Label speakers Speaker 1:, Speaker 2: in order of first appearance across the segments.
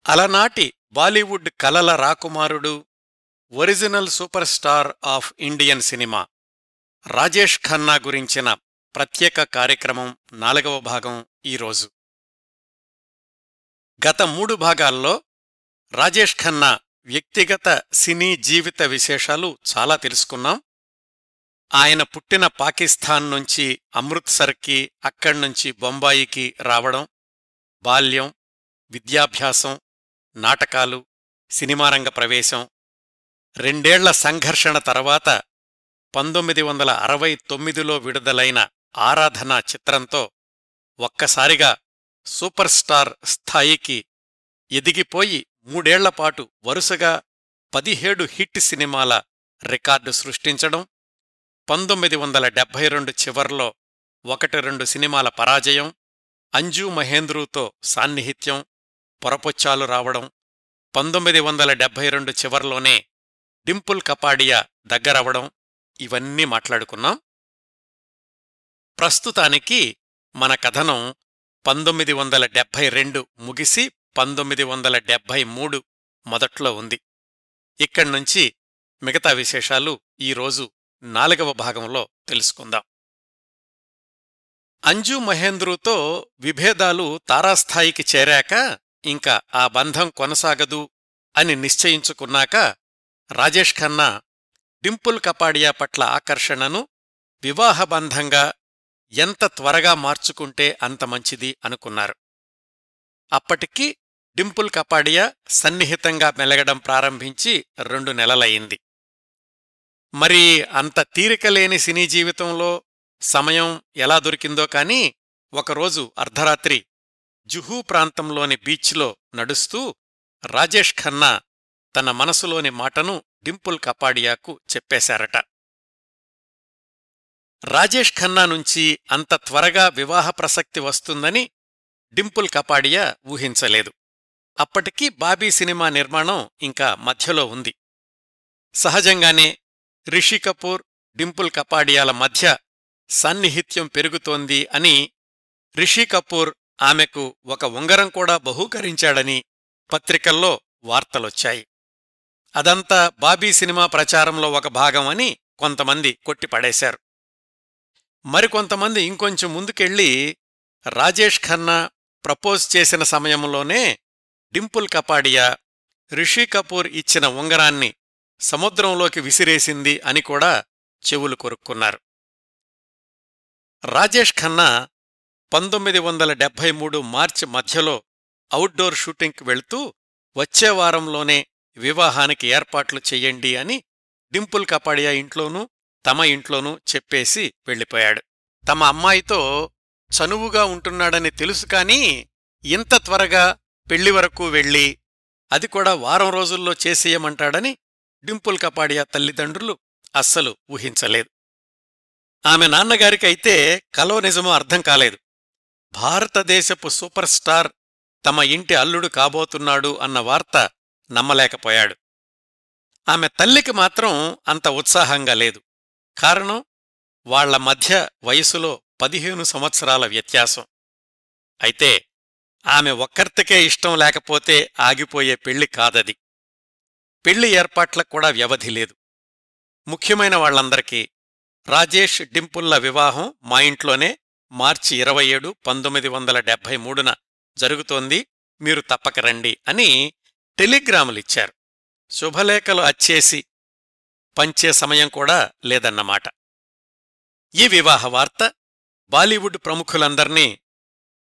Speaker 1: అలనాటి బాలీవుడ్ కలల రాకుమారుడు, original super star of Indian cinema Rajesh Khanna గురించిన ప్రత్యేక కార్యక్రమం 4వ భాగం ఈరోజు. గత 3 భాగాల్లో రాజేష్ ఖన్నా వ్యక్తిగత సినీ జీవిత విశేషాలు చాలా తెలుసుకున్నాం. ఆయన పుట్టిన పాకిస్తాన్ నుంచి అమృత్సర్కి, అక్కడ్నుంచి బొంబాయికి రావడం, బాల్యం, విద్యాభ్యాసం, నాటకాలు, సినిమారంగ ప్రవేశం, 2 ఏళ్ల సంఘర్షణ తర్వాత 1969లో విడుదలైన ఆరాధన చిత్రంతో ఒక్కసారిగా సూపర్ స్టార్ స్థాయికి ఎదిగిపోయి 3 ఏళ్లపాటు వరుసగా 17 హిట్ సినిమాల రికార్డు సృష్టించడం, 1972 చివర్లో 1-2 సినిమాల పరాజయం, అంజు మహేంద్రుతో సాన్నిహిత్యం, పొరపొచ్చాలు రావడం, 1972 చివర్లోనే డింపుల్ కపాడియా దగ్గరవడం, ఇవన్నీ మాట్లాడుకున్నాం. ప్రస్తుతానికి మన కథనం 1972 ముగిసి 1973 మొదట్లో ఉంది. ఇక్కడ్నుంచి మిగతా విశేషాలు ఈరోజు 4వ భాగంలో తెలుసుకుందాం. అంజు మహేంద్రుతో విభేదాలు తారాస్థాయికి చేరాక, ఇంకా ఆ బంధం కొనసాగదు అని నిశ్చయించుకున్నాక రాజేష్ ఖన్నా డింపుల్ కపాడియా పట్ల ఆకర్షణను వివాహబంధంగా ఎంత త్వరగా మార్చుకుంటే అంత మంచిది అనుకున్నారు. అప్పటికి డింపుల్ కపాడియా సన్నిహితంగా మెలగడం ప్రారంభించి 2 నెలలయింది. మరి అంత తీరికలేని సినీ జీవితంలో సమయం ఎలా దొరికిందో కాని, ఒకరోజు అర్ధరాత్రి జుహూ ప్రాంతంలోని బీచ్లో నడుస్తూ రాజేష్ ఖన్నా తన మనసులోని మాటను డింపుల్ కపాడియాకు చెప్పేశారట. రాజేష్ ఖన్నా నుంచి అంత త్వరగా వివాహ ప్రసక్తి వస్తుందని డింపుల్ కపాడియా ఊహించలేదు. అప్పటికి బాబీ సినిమా నిర్మాణం ఇంకా మధ్యలో ఉంది. సహజంగానే రిషి కపూర్, డింపుల్ కపాడియాల మధ్య సాన్నిహిత్యం పెరుగుతోంది అని రిషి కపూర్ ఆమెకు ఒక ఉంగరం కూడా బహూకరించాడని పత్రికల్లో వార్తలొచ్చాయి. అదంతా బాబీ సినిమా ప్రచారంలో ఒక భాగం అని కొంతమంది కొట్టిపడేశారు. మరికొంతమంది ఇంకొంచెం ముందుకెళ్ళి రాజేష్ ఖన్నా ప్రపోజ్ చేసిన సమయంలోనే డింపుల్ కపాడియా రిషి కపూర్ ఇచ్చిన ఉంగరాన్ని సముద్రంలోకి విసిరేసింది అని కూడా చెవులు కొరుక్కున్నారు. రాజేష్ ఖన్నా 1973 మార్చి మధ్యలో అవుట్డోర్ షూటింగ్కి వెళ్తూ వచ్చే వారంలోనే వివాహానికి ఏర్పాట్లు చెయ్యండి అని డింపుల్ కపాడియా ఇంట్లోనూ తమ ఇంట్లోనూ చెప్పేసి వెళ్ళిపోయాడు. తమ అమ్మాయితో చనువుగా ఉంటున్నాడని తెలుసు కానీ ఇంత త్వరగా పెళ్లి వరకు వెళ్ళి అది కూడా వారం రోజుల్లో చేసేయమంటాడని డింపుల్ కపాడియా తల్లిదండ్రులు అస్సలు ఊహించలేదు. ఆమె నాన్నగారికైతే కలో నిజమో అర్థం కాలేదు. భారతదేశపు సూపర్ స్టార్ తమ ఇంటి అల్లుడు కాబోతున్నాడు అన్న వార్త నమ్మలేకపోయాడు. ఆమె తల్లికి మాత్రం అంత ఉత్సాహంగా లేదు. కారణం, వాళ్ల మధ్య వయసులో 15 సంవత్సరాల వ్యత్యాసం. అయితే ఆమె ఒక్కర్తికే ఇష్టం లేకపోతే ఆగిపోయే పెళ్లి కాదది. పెళ్లి ఏర్పాట్లకు కూడా వ్యవధి లేదు. ముఖ్యమైన వాళ్లందరికీ రాజేష్ డింపుల్ల వివాహం మా ఇంట్లోనే మార్చి 27, 1973న జరుగుతోంది, మీరు తప్పక రండి అని టెలిగ్రాములిచ్చారు. శుభలేఖలు అచ్చేసి పంచే సమయం కూడా లేదన్నమాట. ఈ వివాహ వార్త బాలీవుడ్ ప్రముఖులందర్నీ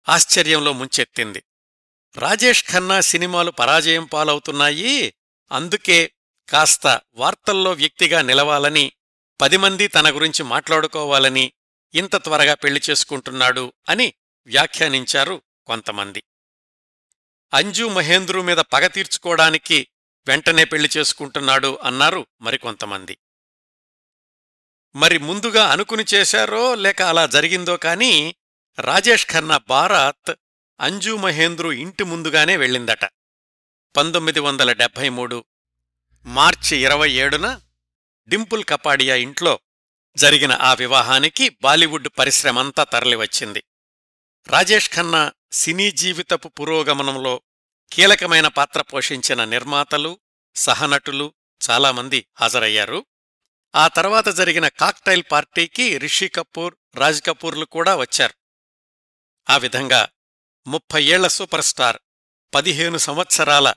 Speaker 1: ఆశ్చర్యంలో ముంచెత్తింది. రాజేష్ ఖన్నా సినిమాలు పరాజయం పాలవుతున్నాయి, అందుకే కాస్త వార్తల్లో వ్యక్తిగా నిలవాలని, 10 మంది తన గురించి మాట్లాడుకోవాలని ఇంత త్వరగా పెళ్లి చేసుకుంటున్నాడు అని వ్యాఖ్యానించారు కొంతమంది. అంజు మహేంద్రు మీద పగ తీర్చుకోవడానికి వెంటనే పెళ్లి చేసుకుంటున్నాడు అన్నారు మరికొంతమంది. మరి ముందుగా అనుకుని చేశారో లేక అలా జరిగిందో కాని రాజేష్ ఖన్నా బారాత్ అంజు మహేంద్రు ఇంటి ముందుగానే వెళ్ళిందట. 1973 మార్చి 27న డింపుల్ కపాడియా ఇంట్లో జరిగిన ఆ వివాహానికి బాలీవుడ్ పరిశ్రమంతా తరలివచ్చింది. రాజేష్ ఖన్నా సినీ జీవితపు పురోగమనంలో కీలకమైన పాత్ర పోషించిన నిర్మాతలు, సహనటులు చాలామంది హాజరయ్యారు. ఆ తర్వాత జరిగిన కాక్టైల్ పార్టీకి రిషి కపూర్, రాజ్ కపూర్లు కూడా వచ్చారు. ఆ విధంగా 30 ఏళ్ల సూపర్ స్టార్ 15 సంవత్సరాల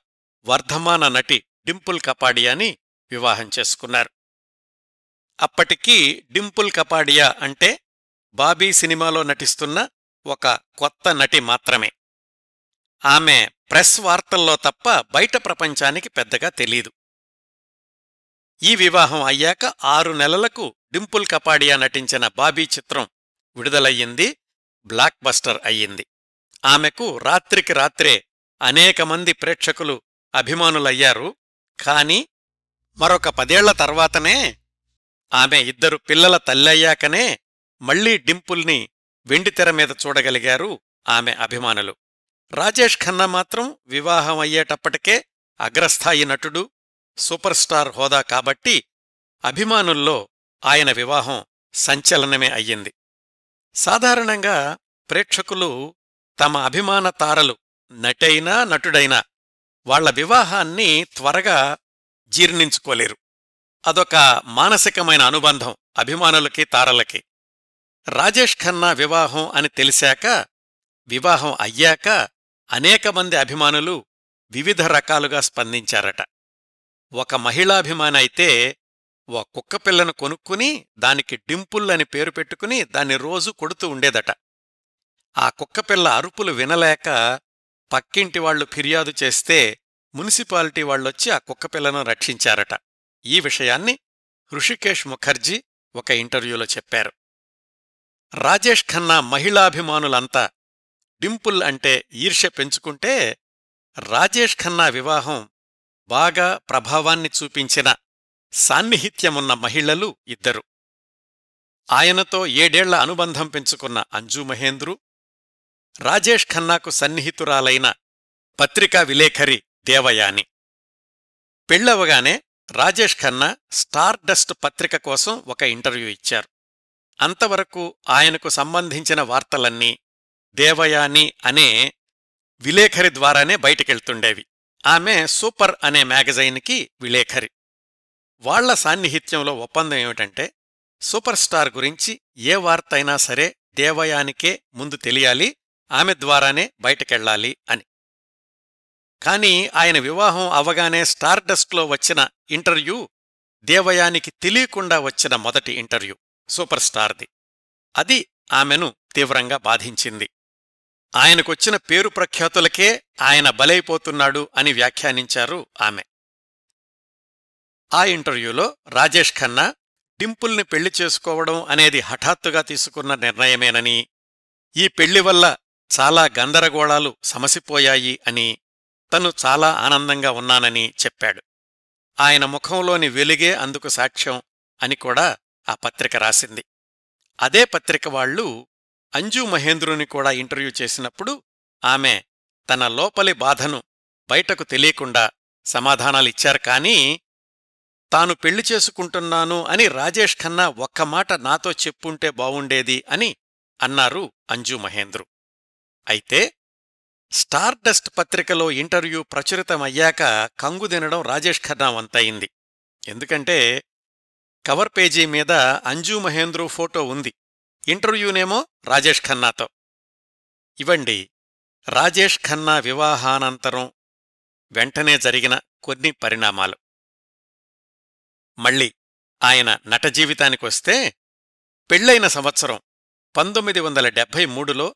Speaker 1: వర్ధమాన నటి డింపుల్ కపాడియాని వివాహం చేసుకున్నారు. అప్పటికీ డింపుల్ కపాడియా అంటే బాబీ సినిమాలో నటిస్తున్న ఒక కొత్త నటి మాత్రమే. ఆమె ప్రెస్ వార్తల్లో తప్ప బయట ప్రపంచానికి పెద్దగా తెలీదు. ఈ వివాహం అయ్యాక 6 నెలలకు డింపుల్ కపాడియా నటించిన బాబీ చిత్రం విడుదలయ్యింది, బ్లాక్ బస్టర్ అయ్యింది. ఆమెకు రాత్రికి రాత్రే అనేక మంది ప్రేక్షకులు అభిమానులయ్యారు. కాని మరొక 10 ఏళ్ల తర్వాతనే, ఆమె 2 పిల్లల తల్లయ్యాకనే మళ్లీ డింపుల్ని వెండితెర మీద చూడగలిగారు ఆమె అభిమానులు. రాజేష్ ఖన్నా మాత్రం వివాహం అయ్యేటప్పటికే అగ్రస్థాయి నటుడు, సూపర్ స్టార్ హోదా కాబట్టి అభిమానుల్లో ఆయన వివాహం సంచలనమే అయ్యింది. సాధారణంగా ప్రేక్షకులు తమ అభిమాన తారలు నటైనా నటుడైనా వాళ్ల వివాహాన్ని త్వరగా జీర్ణించుకోలేరు. అదొక మానసికమైన అనుబంధం అభిమానులకి, తారలకి. రాజేష్ ఖన్నా వివాహం అని తెలిసాక, వివాహం అయ్యాక అనేక మంది అభిమానులు వివిధ రకాలుగా స్పందించారట. ఒక మహిళాభిమాని అయితే ఓ కుక్కపిల్లను కొనుక్కుని దానికి డింపుల్ అని పేరు పెట్టుకుని దాన్ని రోజూ కొడుతూ ఉండేదట. ఆ కుక్కపిల్ల అరుపులు వినలేక పక్కింటి వాళ్లు ఫిర్యాదు చేస్తే మున్సిపాలిటీ వాళ్లొచ్చి ఆ కుక్కపిల్లను రక్షించారట. ఈ విషయాన్ని హృషికేశ్ ముఖర్జీ ఒక ఇంటర్వ్యూలో చెప్పారు. రాజేష్ ఖన్నా మహిళాభిమానులంతా డింపుల్ అంటే ఈర్ష్య పెంచుకుంటే, రాజేష్ ఖన్నా వివాహం బాగా ప్రభావాన్ని చూపించిన సాన్నిహిత్యమున్న మహిళలు 2. ఆయనతో 7 ఏళ్ల అనుబంధం పెంచుకున్న అంజు మహేంద్రు, రాజేష్ ఖన్నాకు సన్నిహితురాలైన పత్రికా విలేఖరి దేవయాని. పెళ్లవగానే రాజేష్ ఖన్నా స్టార్ డస్ట్ పత్రిక కోసం ఒక ఇంటర్వ్యూ ఇచ్చారు. అంతవరకు ఆయనకు సంబంధించిన వార్తలన్నీ దేవయాని అనే విలేఖరి ద్వారానే బయటికెళ్తుండేవి. ఆమె సూపర్ అనే మ్యాగజైన్కి విలేఖరి. వాళ్ల సాన్నిహిత్యంలో ఒప్పందం ఏమిటంటే, సూపర్ స్టార్ గురించి ఏ వార్తైనా సరే దేవయానికే ముందు తెలియాలి, ఆమె ద్వారానే బయటకెళ్లాలి అని. కాని ఆయన వివాహం అవగానే స్టార్ డస్ట్లో వచ్చిన ఇంటర్వ్యూ దేవయానికి తెలియకుండా వచ్చిన మొదటి ఇంటర్వ్యూ సూపర్ స్టార్ది. అది ఆమెను తీవ్రంగా బాధించింది. ఆయనకొచ్చిన పేరు ప్రఖ్యాతులకే ఆయన బలైపోతున్నాడు అని వ్యాఖ్యానించారు ఆమె. ఆ ఇంటర్వ్యూలో రాజేష్ ఖన్నా డింపుల్ని పెళ్లి చేసుకోవడం అనేది హఠాత్తుగా తీసుకున్న నిర్ణయమేనని, ఈ పెళ్లి వల్ల చాలా గందరగోళాలు సమసిపోయాయి అని, తను చాలా ఆనందంగా ఉన్నానని చెప్పాడు. ఆయన ముఖంలోని వెలుగే అందుకు సాక్ష్యం అని కూడా ఆ పత్రిక రాసింది. అదే పత్రిక వాళ్లు అంజు మహేంద్రుని కూడా ఇంటర్వ్యూ చేసినప్పుడు ఆమె తన లోపలి బాధను బయటకు తెలియకుండా సమాధానాలిచ్చారు. కానీ తాను పెళ్లి చేసుకుంటున్నాను అని రాజేష్ ఖన్నా ఒక్క మాట నాతో చెప్పుంటే బావుండేది అని అన్నారు అంజు మహేంద్రు. అయితే స్టార్ డస్ట్ పత్రికలో ఇంటర్వ్యూ ప్రచురితమయ్యాక కంగుదినడం రాజేష్ ఖన్నా వంతయింది. ఎందుకంటే కవర్ పేజీ మీద అంజు మహేంద్రు ఫోటో ఉంది, ఇంటర్వ్యూనేమో రాజేష్ ఖన్నాతో. ఇవండి రాజేష్ ఖన్నా వివాహానంతరం వెంటనే జరిగిన కొన్ని పరిణామాలు. మళ్ళీ ఆయన నట జీవితానికొస్తే, పెళ్లైన సంవత్సరం 1973లో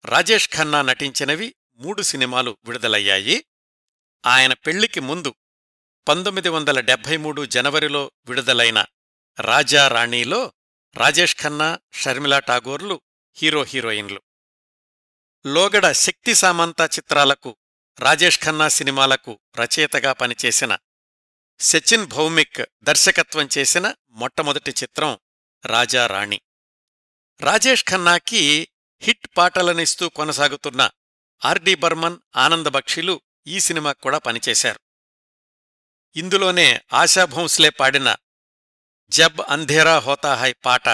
Speaker 1: రాజేష్ ఖన్నా నటించినవి 3 సినిమాలు విడుదలయ్యాయి. ఆయన పెళ్లికి ముందు 1973 జనవరిలో విడుదలైన రాజా రాణీలో రాజేష్ ఖన్నా, షర్మిలా ఠాగూర్లు హీరో హీరోయిన్లు. లోగడ శక్తి సామంత చిత్రాలకు, రాజేష్ ఖన్నా సినిమాలకు రచయితగా పనిచేసిన సచిన్ భౌమిక్ దర్శకత్వం చేసిన మొట్టమొదటి చిత్రం రాజా రాణి. రాజేష్ ఖన్నాకి హిట్ పాటలనిస్తూ కొనసాగుతున్న ఆర్డి బర్మన్, ఆనంద్ బక్షిలు ఈ సినిమాకు కూడా పనిచేశారు. ఇందులోనే ఆశా భోంస్లే పాడిన జబ్ అంధేరా హోతా హై పాట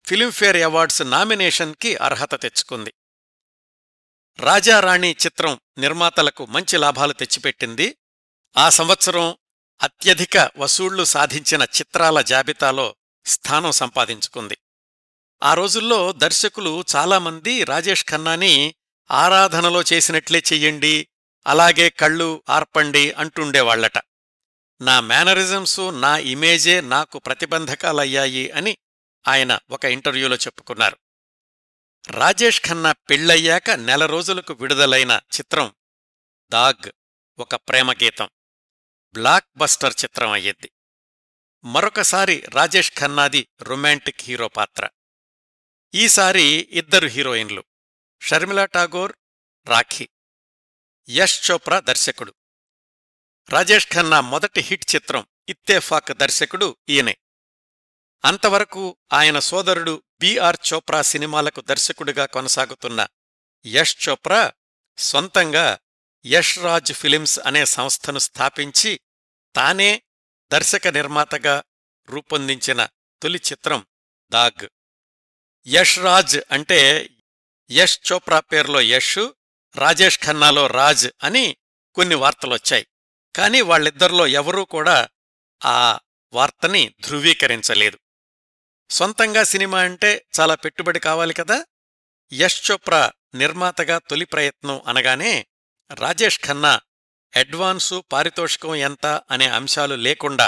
Speaker 1: ఫిల్మ్ఫేర్ అవార్డ్స్ నామినేషన్కి అర్హత తెచ్చుకుంది. రాజారాణి చిత్రం నిర్మాతలకు మంచి లాభాలు తెచ్చిపెట్టింది. ఆ సంవత్సరం అత్యధిక వసూళ్లు సాధించిన చిత్రాల జాబితాలో స్థానం సంపాదించుకుంది. ఆ రోజుల్లో దర్శకులు చాలామంది రాజేష్ ఖన్నాని ఆరాధనలో చేసినట్లే చెయ్యండి, అలాగే కళ్ళు ఆర్పండి అంటుండేవాళ్లట. నా మేనరిజమ్సు, నా ఇమేజే నాకు ప్రతిబంధకాలయ్యాయి అని ఆయన ఒక ఇంటర్వ్యూలో చెప్పుకున్నారు. రాజేష్ ఖన్నా పెళ్లయ్యాక నెల రోజులకు విడుదలైన చిత్రం దాగ్ ఒక ప్రేమగీతం, బ్లాక్ బస్టర్ చిత్రం అయ్యింది. మరొకసారి రాజేష్ ఖన్నాది రొమాంటిక్ హీరో పాత్ర. ఈసారి ఇద్దరు హీరోయిన్లు, షర్మిలా ఠాగూర్, రాఖీ. యష్ చోప్రా దర్శకుడు. రాజేష్ ఖన్నా మొదటి హిట్ చిత్రం ఇత్తేఫాక్ దర్శకుడు ఈయనే. అంతవరకు ఆయన సోదరుడు బిఆర్ చోప్రా సినిమాలకు దర్శకుడిగా కొనసాగుతున్న యష్ చోప్రా సొంతంగా యష్ రాజ్ ఫిలిమ్స్ అనే సంస్థను స్థాపించి తానే దర్శక నిర్మాతగా రూపొందించిన తొలి చిత్రం దాగ్. యష్ రాజ్ అంటే యష్ చోప్రా పేర్లో యష్, రాజేష్ ఖన్నాలో రాజ్ అని కొన్ని వార్తలొచ్చాయి. కాని వాళ్ళిద్దరిలో ఎవరూ కూడా ఆ వార్తని ధృవీకరించలేదు. సొంతంగా సినిమా అంటే చాలా పెట్టుబడి కావాలి కదా. యష్ చోప్రా నిర్మాతగా తొలి ప్రయత్నం అనగానే రాజేష్ ఖన్నా అడ్వాన్సు, పారితోషికం ఎంత అనే అంశాలు లేకుండా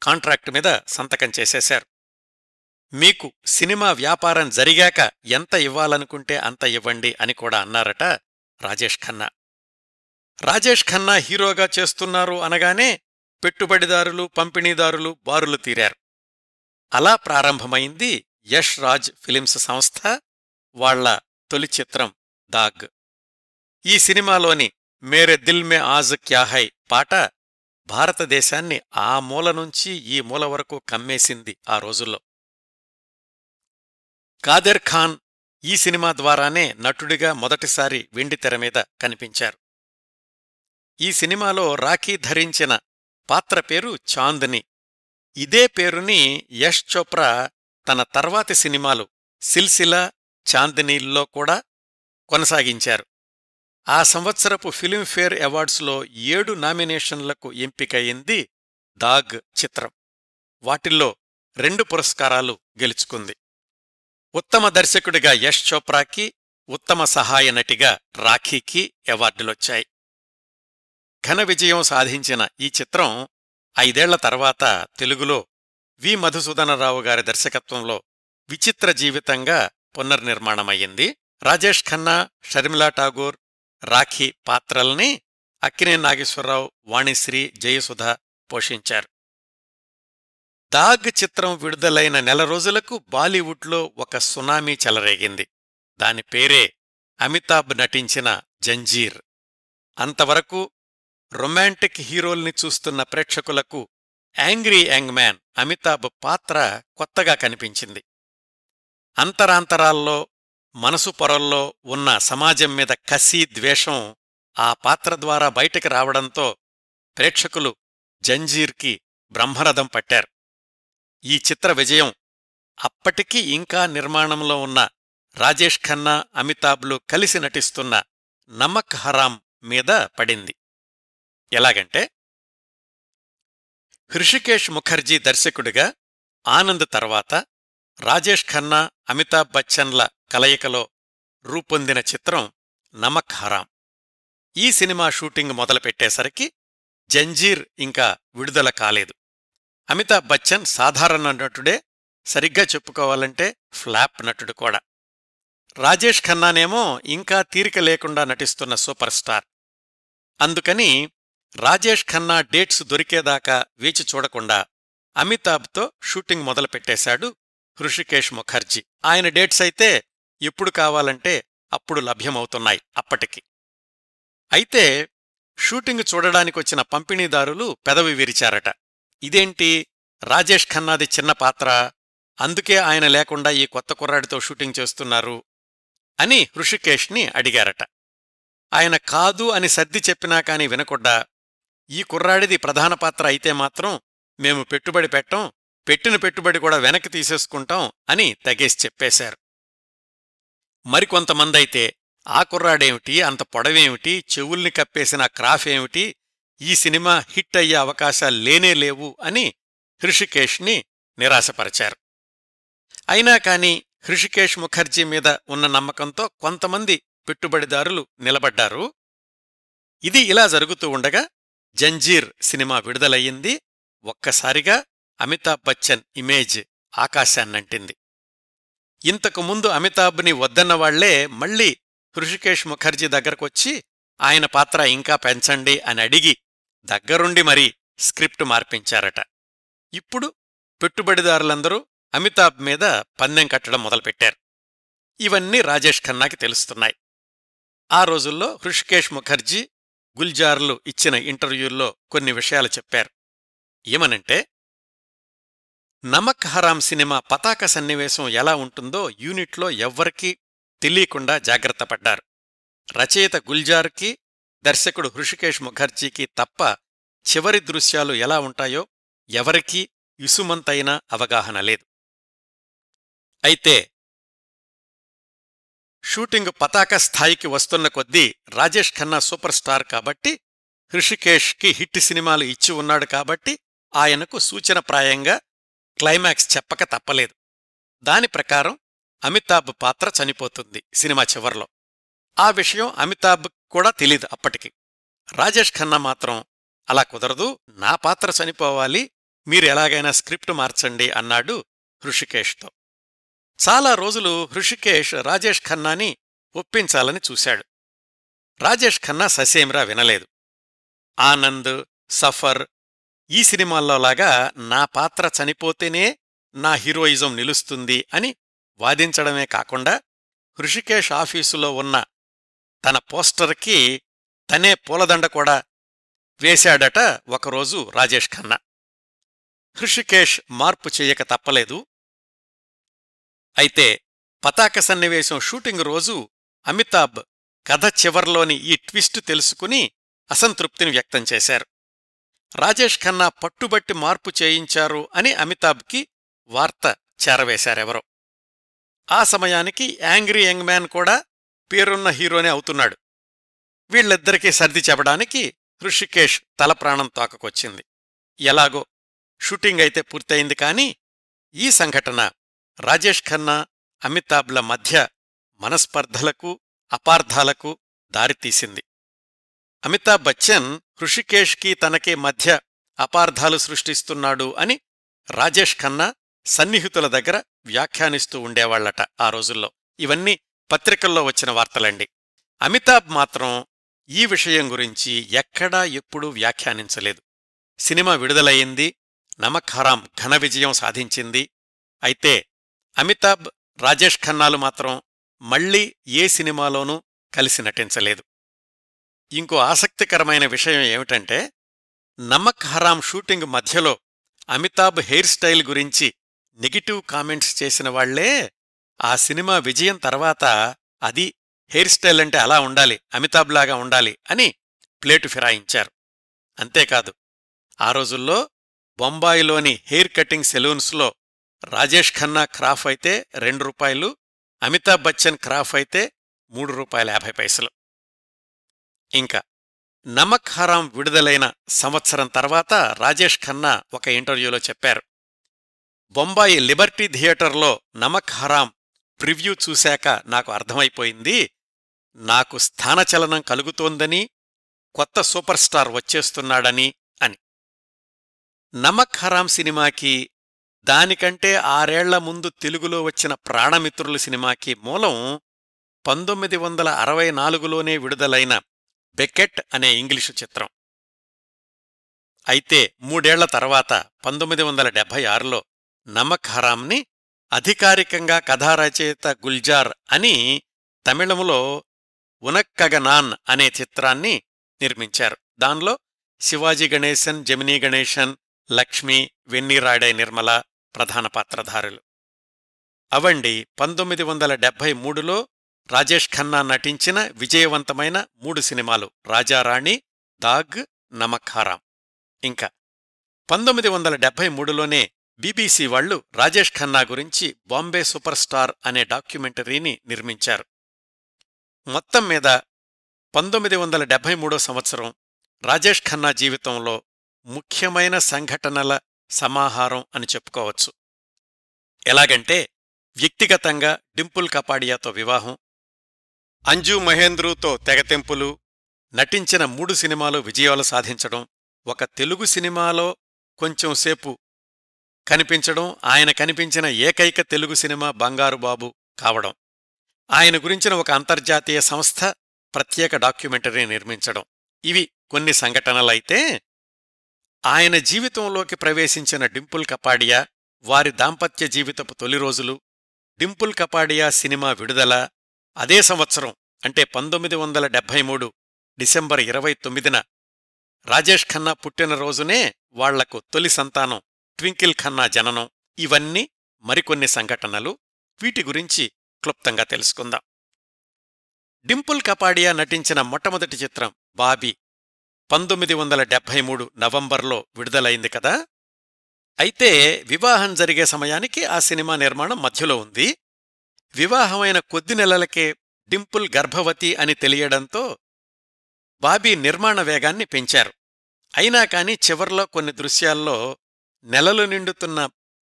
Speaker 1: కాంట్రాక్టు మీద సంతకం చేసేశారు. మీకు సినిమా వ్యాపారం జరిగాక ఎంత ఇవ్వాలనుకుంటే అంత ఇవ్వండి అని కూడా అన్నారట రాజేష్ ఖన్నా. రాజేష్ ఖన్నా హీరోగా చేస్తున్నారు అనగానే పెట్టుబడిదారులు, పంపిణీదారులు బారులు తీరారు. అలా ప్రారంభమైంది యష్ రాజ్ ఫిలిమ్స్ సంస్థ, వాళ్ల తొలి చిత్రం దాగ్. ఈ సినిమాలోని మేరే దిల్ మే ఆజ్ క్యా హై పాట భారతదేశాన్ని ఆ మూల నుంచి ఈ మూల వరకు కమ్మేసింది ఆ రోజుల్లో. కాదర్ ఖాన్ ఈ సినిమా ద్వారానే నటుడిగా మొదటిసారి వెండితెర మీద కనిపించారు. ఈ సినిమాలో రాఖీ ధరించిన పాత్ర పేరు చాంద్ని. ఇదే పేరుని యష్ చోప్రా తన తర్వాతి సినిమాలు సిల్సిలా, చాందినీల్లో కూడా కొనసాగించారు. ఆ సంవత్సరపు ఫిలింఫేర్ అవార్డ్స్లో 7 నామినేషన్లకు ఎంపికయింది దాగ్ చిత్రం. వాటిల్లో 2 పురస్కారాలు గెలుచుకుంది. ఉత్తమ దర్శకుడిగా యష్ చోప్రాకి, ఉత్తమ సహాయ నటిగా రాఖీకి అవార్డులొచ్చాయి. ఘన విజయం సాధించిన ఈ చిత్రం 5 ఏళ్ల తర్వాత తెలుగులో వి మధుసూదనరావు గారి దర్శకత్వంలో విచిత్ర జీవితంగా పునర్నిర్మాణమయ్యింది. రాజేష్ ఖన్నా, షర్మిలా ఠాగూర్, రాఖీ పాత్రల్ని అక్కినేని నాగేశ్వరరావు, వాణిశ్రీ, జయసుధ పోషించారు. దాగ్ చిత్రం విడుదలైన నెల రోజులకు బాలీవుడ్లో ఒక సునామీ చెలరేగింది. దాని పేరే అమితాబ్ నటించిన జంజీర్. అంతవరకు రొమాంటిక్ హీరోల్ని చూస్తున్న ప్రేక్షకులకు యాంగ్రీ యంగ్ మ్యాన్ అమితాబ్ పాత్ర కొత్తగా కనిపించింది. అంతరాంతరాల్లో, మనసు పొరల్లో ఉన్న సమాజం మీద కసి, ద్వేషం ఆ పాత్ర ద్వారా బయటికి రావడంతో ప్రేక్షకులు జంజీర్కి బ్రహ్మరథం పట్టారు. ఈ చిత్ర విజయం అప్పటికీ ఇంకా నిర్మాణంలో ఉన్న రాజేష్ ఖన్నా, అమితాబ్లు కలిసి నటిస్తున్న నమక్ హరాం మీద పడింది. ఎలాగంటే, హృషికేశ్ ముఖర్జీ దర్శకుడిగా ఆనంద్ తర్వాత రాజేష్ ఖన్నా, అమితాబ్ బచ్చన్ల కలయికలో రూపొందిన చిత్రం నమక్ హరాం. ఈ సినిమా షూటింగ్ మొదలుపెట్టేసరికి జంజీర్ ఇంకా విడుదల కాలేదు. అమితాబ్ బచ్చన్ సాధారణ నటుడే, సరిగ్గా చెప్పుకోవాలంటే ఫ్లాప్ నటుడు కూడా. రాజేష్ ఖన్నానేమో ఇంకా తీరిక లేకుండా నటిస్తున్న సూపర్ స్టార్. అందుకని రాజేష్ ఖన్నా డేట్స్ దొరికేదాకా వేచి చూడకుండా అమితాబ్తో షూటింగ్ మొదలుపెట్టేశాడు హృషికేశ్ ముఖర్జీ. ఆయన డేట్స్ అయితే ఎప్పుడు కావాలంటే అప్పుడు లభ్యమవుతున్నాయి అప్పటికి. అయితే షూటింగ్ చూడడానికొచ్చిన పంపిణీదారులు పెదవి విరిచారట. ఇదేంటి, రాజేష్ ఖన్నాది చిన్న పాత్ర, అందుకే ఆయన లేకుండా ఈ కొత్త కుర్రాడితో షూటింగ్ చేస్తున్నారు అని హృషికేష్ని అడిగారట. ఆయన కాదు అని సర్ది చెప్పినా కాని వినకుండా, ఈ కుర్రాడిది ప్రధాన పాత్ర అయితే మాత్రం మేము పెట్టుబడి పెట్టం, పెట్టిన పెట్టుబడి కూడా వెనక్కి తీసేసుకుంటాం అని తెగేసి చెప్పేశారు. మరికొంతమందైతే ఆ కుర్రాడేమిటి, అంత పొడవేమిటి, చెవుల్ని కప్పేసిన క్రాఫ్ ఏమిటి, ఈ సినిమా హిట్ అయ్యే అవకాశాలు లేనే లేవు అని హృషికేష్ని నిరాశపరిచారు. అయినా కాని హృషికేశ్ ముఖర్జీ మీద ఉన్న నమ్మకంతో కొంతమంది పెట్టుబడిదారులు నిలబడ్డారు. ఇది ఇలా జరుగుతూ ఉండగా జంజీర్ సినిమా విడుదలయ్యింది. ఒక్కసారిగా అమితాబ్ బచ్చన్ ఇమేజ్ ఆకాశాన్నంటింది. ఇంతకు ముందు అమితాబ్ని వద్దన్నవాళ్లే మళ్లీ హృషికేశ్ ముఖర్జీ దగ్గరకొచ్చి ఆయన పాత్ర ఇంకా పెంచండి అని అడిగి దగ్గరుండి మరీ స్క్రిప్ట్ మార్పించారట. ఇప్పుడు పెట్టుబడిదారులందరూ అమితాబ్ మీద పందెం కట్టడం మొదలుపెట్టారు. ఇవన్నీ రాజేష్ ఖన్నాకి తెలుస్తున్నాయి. ఆ రోజుల్లో హృషికేశ్ ముఖర్జీ గుల్జార్లు ఇచ్చిన ఇంటర్వ్యూల్లో కొన్ని విషయాలు చెప్పారు. ఏమనంటే, నమక్ హరాం సినిమా పతాక సన్నివేశం ఎలా ఉంటుందో యూనిట్లో ఎవ్వరికీ తెలియకుండా జాగ్రత్తపడ్డారు. రచయిత గుల్జార్కి, దర్శకుడు హృషికేశ్ ముఖర్జీకి తప్ప చివరి దృశ్యాలు ఎలా ఉంటాయో ఎవరికీ ఇసుమంతైనా అవగాహన లేదు. అయితే షూటింగ్ పతాక స్థాయికి వస్తున్న కొద్దీ రాజేష్ ఖన్నా సూపర్ స్టార్ కాబట్టి, హృషికేశ్కి హిట్ సినిమాలు ఇచ్చి ఉన్నాడు కాబట్టి ఆయనకు సూచనప్రాయంగా క్లైమాక్స్ చెప్పక తప్పలేదు. దాని ప్రకారం అమితాబ్ పాత్ర చనిపోతుంది సినిమా చివర్లో. ఆ విషయం అమితాబ్ కూడా తెలీదు అప్పటికి. రాజేష్ ఖన్నా మాత్రం అలా కుదరదు, నా పాత్ర చనిపోవాలి, మీరు ఎలాగైనా స్క్రిప్ట్ మార్చండి అన్నాడు హృషికేష్తో. చాలా రోజులు హృషికేశ్ రాజేష్ ఖన్నాని ఒప్పించాలని చూశాడు. రాజేష్ ఖన్నా ససేమిరా వినలేదు. ఆనంద్, సఫర్ ఈ సినిమాల్లోలాగా నా పాత్ర చనిపోతేనే నా హీరోయిజం నిలుస్తుంది అని వాదించడమే కాకుండా హృషికేశ్ ఆఫీసులో ఉన్న తన పోస్టర్కి తనే పూలదండ కూడా వేశాడట ఒకరోజు రాజేష్ ఖన్నా. హృషికేశ్ మార్పు చెయ్యక తప్పలేదు. అయితే పతాక సన్నివేశం షూటింగ్ రోజు అమితాబ్ కథ చివర్లోని ఈ ట్విస్ట్ తెలుసుకుని అసంతృప్తిని వ్యక్తం చేశారు. రాజేష్ ఖన్నా పట్టుబట్టి మార్పు చేయించారు అని అమితాబ్కి వార్త చేరవేశారెవరో. ఆ సమయానికి యాంగ్రీ యంగ్ మ్యాన్ కూడా పేరున్న హీరోనే అవుతున్నాడు. వీళ్ళిద్దరికీ సర్ది చెప్పడానికి హృషికేశ్ తలప్రాణం తోకకొచ్చింది. ఎలాగో షూటింగ్ అయితే పూర్తయింది. కాని ఈ సంఘటన రాజేష్ ఖన్నా, అమితాబ్ల మధ్య మనస్పర్ధలకు, అపార్థాలకు దారితీసింది. అమితాబ్ బచ్చన్ హృషికేశ్కి తనకే మధ్య అపార్థాలు సృష్టిస్తున్నాడు అని రాజేష్ ఖన్నా సన్నిహితుల దగ్గర వ్యాఖ్యానిస్తూ ఉండేవాళ్లట ఆ రోజుల్లో. ఇవన్నీ పత్రికల్లో వచ్చిన వార్తలండి. అమితాబ్ మాత్రం ఈ విషయం గురించి ఎక్కడా ఎప్పుడూ వ్యాఖ్యానించలేదు. సినిమా విడుదలయ్యింది, నమక్ హరాం ఘన విజయం సాధించింది. అయితే అమితాబ్, రాజేష్ ఖన్నాలు మాత్రం మళ్లీ ఏ సినిమాలోనూ కలిసి నటించలేదు. ఇంకో ఆసక్తికరమైన విషయం ఏమిటంటే, నమక్ హరాం షూటింగ్ మధ్యలో అమితాబ్ హెయిర్ స్టైల్ గురించి నెగిటివ్ కామెంట్స్ చేసిన వాళ్లే ఆ సినిమా విజయం తర్వాత అది హెయిర్ స్టైల్ అంటే అలా ఉండాలి, అమితాబ్లాగా ఉండాలి అని ప్లేటు ఫిరాయించారు. అంతేకాదు, ఆ రోజుల్లో బొంబాయిలోని హెయిర్ కటింగ్ సెలూన్స్లో రాజేష్ ఖన్నా క్రాఫ్ అయితే ₹2, అమితాబ్ బచ్చన్ క్రాఫ్ అయితే ₹3.50. ఇంకా నమక్ హరాం విడుదలైన సంవత్సరం తర్వాత రాజేష్ ఖన్నా ఒక ఇంటర్వ్యూలో చెప్పారు, బొంబాయి లిబర్టీ థియేటర్లో నమక్ హరాం ప్రివ్యూ చూశాక నాకు అర్థమైపోయింది, నాకు స్థానచలనం కలుగుతోందని, కొత్త సూపర్ స్టార్ వచ్చేస్తున్నాడని అని. నమక్ హరాం సినిమాకి, దానికంటే 6 ఏళ్ల ముందు తెలుగులో వచ్చిన ప్రాణమిత్రులు సినిమాకి మూలం 1964లోనే విడుదలైన బెకెట్ అనే ఇంగ్లీషు చిత్రం. అయితే 3 ఏళ్ల తర్వాత 1976లో నమక్ హరాంని అధికారికంగా కథారచయిత గుల్జార్ అని తమిళములో ఉనక్కగనాన్ అనే చిత్రాన్ని నిర్మించారు. దానిలో శివాజీ గణేశన్, జమినీ గణేశన్, లక్ష్మి, వెన్నీరాడై నిర్మల ప్రధాన పాత్రధారులు. అవండి 1973లో రాజేష్ ఖన్నా నటించిన విజయవంతమైన 3 సినిమాలు: రాజారాణి, దాగ్, నమక్ హరాం. ఇంకా 1973లోనే బీబీసీ వాళ్లు రాజేష్ ఖన్నా గురించి బాంబే సూపర్ స్టార్ అనే డాక్యుమెంటరీని నిర్మించారు. మొత్తం మీద 1973 సంవత్సరం రాజేష్ ఖన్నా జీవితంలో ముఖ్యమైన సంఘటనల సమాహారం అని చెప్పుకోవచ్చు. ఎలాగంటే వ్యక్తిగతంగా డింపుల్ కపాడియాతో వివాహం, అంజు మహేంద్రుతో తెగతెంపులు, నటించిన 3 సినిమాలు విజయాలు సాధించడం, ఒక తెలుగు సినిమాలో కొంచెం సేపు కనిపించడం, ఆయన కనిపించిన ఏకైక తెలుగు సినిమా బంగారుబాబు కావడం, ఆయన గురించిన ఒక అంతర్జాతీయ సంస్థ ప్రత్యేక డాక్యుమెంటరీ నిర్మించడం, ఇవి కొన్ని సంఘటనలైతే ఆయన జీవితంలోకి ప్రవేశించిన డింపుల్ కపాడియా, వారి దాంపత్య జీవితపు తొలి రోజులు, డింపుల్ కపాడియా సినిమా విడుదల, అదే సంవత్సరం అంటే 1973 డిసెంబర్ 29న రాజేష్ ఖన్నా పుట్టినరోజునే వాళ్లకు తొలి సంతానం ట్వింకిల్ ఖన్నా జననం, ఇవన్నీ మరికొన్ని సంఘటనలు. వీటి గురించి క్లుప్తంగా తెలుసుకుందాం. డింపుల్ కపాడియా నటించిన మొట్టమొదటి చిత్రం బాబీ 1973 నవంబర్లో విడుదలైంది కదా. అయితే వివాహం జరిగే సమయానికి ఆ సినిమా నిర్మాణం మధ్యలో ఉంది. వివాహమైన కొద్ది నెలలకే డింపుల్ గర్భవతి అని తెలియడంతో బాబీ నిర్మాణ వేగాన్ని పెంచారు. అయినా కాని చివర్లో కొన్ని దృశ్యాల్లో నెలలు నిండుతున్న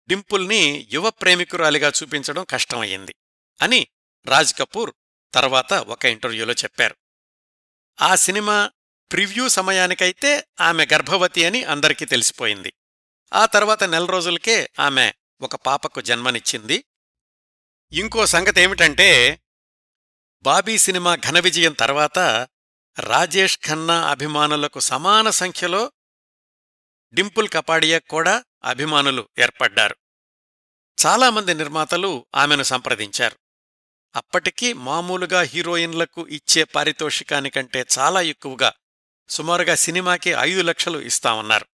Speaker 1: డింపుల్ని యువ ప్రేమికురాలిగా చూపించడం కష్టమయ్యింది అని రాజ్ కపూర్ తర్వాత ఒక ఇంటర్వ్యూలో చెప్పారు. ఆ సినిమా ప్రివ్యూ సమయానికైతే ఆమె గర్భవతి అని అందరికీ తెలిసిపోయింది. ఆ తర్వాత నెల రోజులకే ఆమె ఒక పాపకు జన్మనిచ్చింది. ఇంకో సంగతేమిటంటే బాబీ సినిమా ఘన విజయం తర్వాత రాజేష్ ఖన్నా అభిమానులకు సమాన సంఖ్యలో డింపుల్ కపాడియా కూడా అభిమానులు ఏర్పడ్డారు. చాలామంది నిర్మాతలు ఆమెను సంప్రదించారు. అప్పటికీ మామూలుగా హీరోయిన్లకు ఇచ్చే పారితోషికానికంటే చాలా ఎక్కువగా, సుమారుగా సినిమాకి 5 లక్షలు ఇస్తామన్నారు.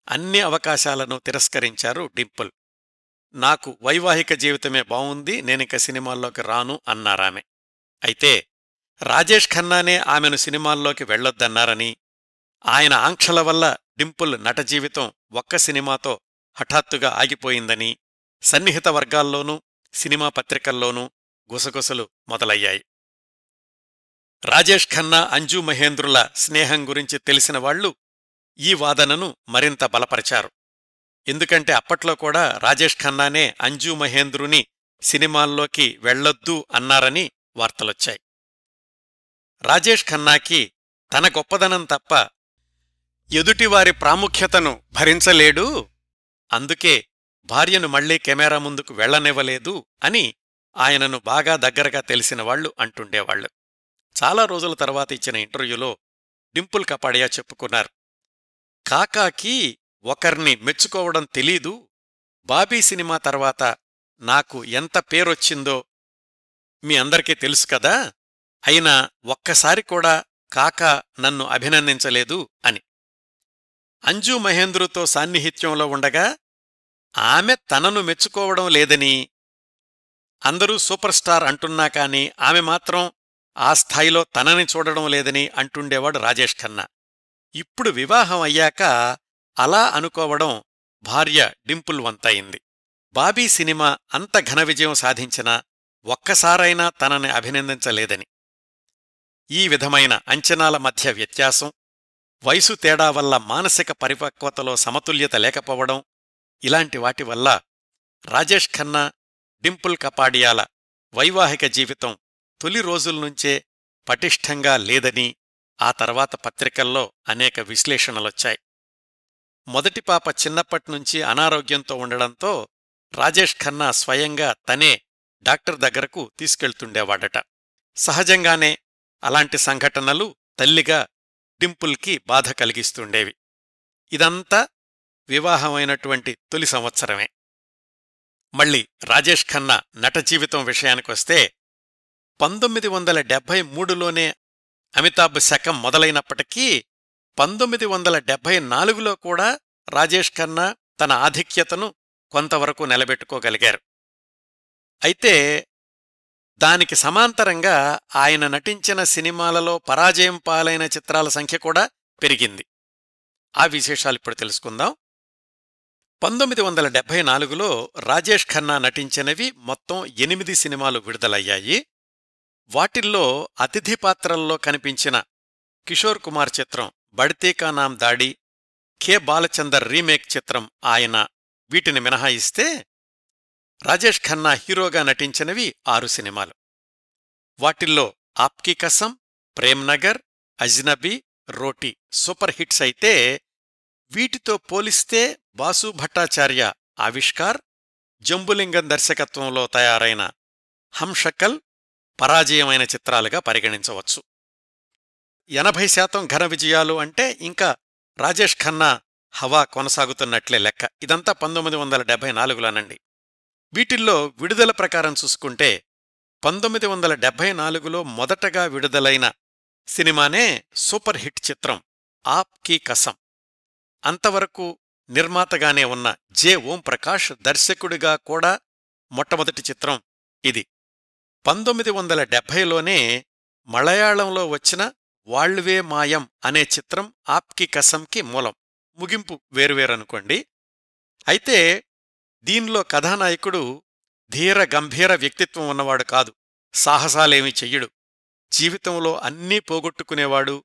Speaker 1: అన్ని అవకాశాలను తిరస్కరించారు డింపుల్. నాకు వైవాహిక జీవితమే బావుంది, నేనిక సినిమాల్లోకి రాను అన్నారామె. అయితే రాజేష్ ఖన్నానే ఆమెను సినిమాల్లోకి వెళ్లొద్దన్నారని, ఆయన ఆంక్షల వల్ల డింపుల్ నట జీవితం ఒక్క సినిమాతో హఠాత్తుగా ఆగిపోయిందని సన్నిహిత వర్గాల్లోనూ సినిమా పత్రికల్లోనూ గుసగుసలు మొదలయ్యాయి. రాజేష్ ఖన్నా అంజు మహేంద్రుల స్నేహం గురించి తెలిసిన వాళ్లు ఈ వాదనను మరింత బలపరిచారు. ఎందుకంటే అప్పట్లో కూడా రాజేష్ ఖన్నానే అంజు మహేంద్రుని సినిమాల్లోకి వెళ్లొద్దు అన్నారని వార్తలొచ్చాయి. రాజేష్ ఖన్నాకి తన గొప్పదనం తప్ప ఎదుటివారి ప్రాముఖ్యతను భరించలేడు, అందుకే భార్యను మళ్లీ కెమెరా ముందుకు వెళ్లనివ్వలేదు అని ఆయనను బాగా దగ్గరగా తెలిసినవాళ్లు అంటుండేవాళ్లు. చాలా రోజుల తర్వాత ఇచ్చిన ఇంటర్వ్యూలో డింపుల్ కపాడియా చెప్పుకున్నారు, కాకాకి ఒకర్ని మెచ్చుకోవడం తెలీదు. బాబీ సినిమా తర్వాత నాకు ఎంత పేరొచ్చిందో మీ అందరికీ తెలుసు కదా, అయినా ఒక్కసారి కూడా కాకా నన్ను అభినందించలేదు అని. అంజు మహేంద్రుతో సాన్నిహిత్యంలో ఉండగా ఆమె తనను మెచ్చుకోవడం లేదని, అందరూ సూపర్ స్టార్ అంటున్నా కాని ఆమె మాత్రం ఆ స్థాయిలో తనని చూడడం లేదని అంటుండేవాడు రాజేష్ ఖన్నా. ఇప్పుడు వివాహం అయ్యాక అలా అనుకోవడం భార్య డింపుల్ వంతయింది. బాబీ సినిమా అంత ఘన విజయం సాధించినా ఒక్కసారైనా తనని అభినందించలేదని. ఈ విధమైన అంచనాల మధ్య వ్యత్యాసం, వయసు తేడా వల్ల మానసిక పరిపక్వతలో సమతుల్యత లేకపోవడం, ఇలాంటి వాటి వల్ల రాజేష్ ఖన్నా డింపుల్ కపాడియాల వైవాహిక జీవితం తొలి రోజుల్నుంచే పటిష్టంగా లేదని ఆ తర్వాత పత్రికల్లో అనేక విశ్లేషణలొచ్చాయి. మొదటి పాప చిన్నప్పట్నుంచి అనారోగ్యంతో ఉండడంతో రాజేష్ ఖన్నా స్వయంగా తనే డాక్టర్ దగ్గరకు తీసుకెళ్తుండేవాడట. సహజంగానే అలాంటి సంఘటనలు తల్లిగా డింపుల్కి బాధ కలిగిస్తుండేవి. ఇదంతా వివాహమైనటువంటి తొలి సంవత్సరమే. మళ్ళీ రాజేష్ ఖన్నా నట జీవితం విషయానికొస్తే 1973లోనే అమితాబ్ శకం మొదలైనప్పటికీ 1974లో కూడా రాజేష్ ఖన్నా తన ఆధిక్యతను కొంతవరకు నిలబెట్టుకోగలిగారు. అయితే దానికి సమాంతరంగా ఆయన నటించిన సినిమాలలో పరాజయం పాలైన చిత్రాల సంఖ్య కూడా పెరిగింది. ఆ విశేషాలిప్పుడు తెలుసుకుందాం. 1974లో రాజేష్ ఖన్నా నటించినవి మొత్తం 8 సినిమాలు విడుదలయ్యాయి. వాటిల్లో అతిథి పాత్రల్లో కనిపించిన కిషోర్ కుమార్ చిత్రం బడ్తీ కా నామ్ దాడి, కె బాలచందర్ రీమేక్ చిత్రం ఆయన వీటిని మినహాయిస్తే రాజేష్ ఖన్నా హీరోగా నటించినవి 6 సినిమాలు. వాటిల్లో ఆప్కీ కసం, ప్రేమ్ నగర్, అజ్నబీ, రోటీ సూపర్ హిట్స్ అయితే వీటితో పోలిస్తే బాసు భట్టాచార్య ఆవిష్కార్, జంబులింగం దర్శకత్వంలో తయారైన హంషకల్ పరాజయమైన చిత్రాలుగా పరిగణించవచ్చు. 80% ఘన విజయాలు అంటే ఇంకా రాజేష్ ఖన్నా హవా కొనసాగుతున్నట్లే లెక్క. ఇదంతా 1974లోనండి. వీటిల్లో విడుదల ప్రకారం చూసుకుంటే 1974లో మొదటగా విడుదలైన సినిమానే సూపర్ హిట్ చిత్రం ఆప్ కీ కసం. అంతవరకు నిర్మాతగానే ఉన్న జె. ఓంప్రకాష్ దర్శకుడిగా కూడా మొట్టమొదటి చిత్రం ఇది. 1970లోనే మలయాళంలో వచ్చిన వాళ్వే మాయం అనే చిత్రం ఆప్కీ కసంకి మూలం. ముగింపు వేరువేరనుకోండి. అయితే దీనిలో కథానాయకుడు ధీర గంభీర వ్యక్తిత్వం ఉన్నవాడు కాదు, సాహసాలేమీ చెయ్యడు, జీవితంలో అన్నీ పోగొట్టుకునేవాడు,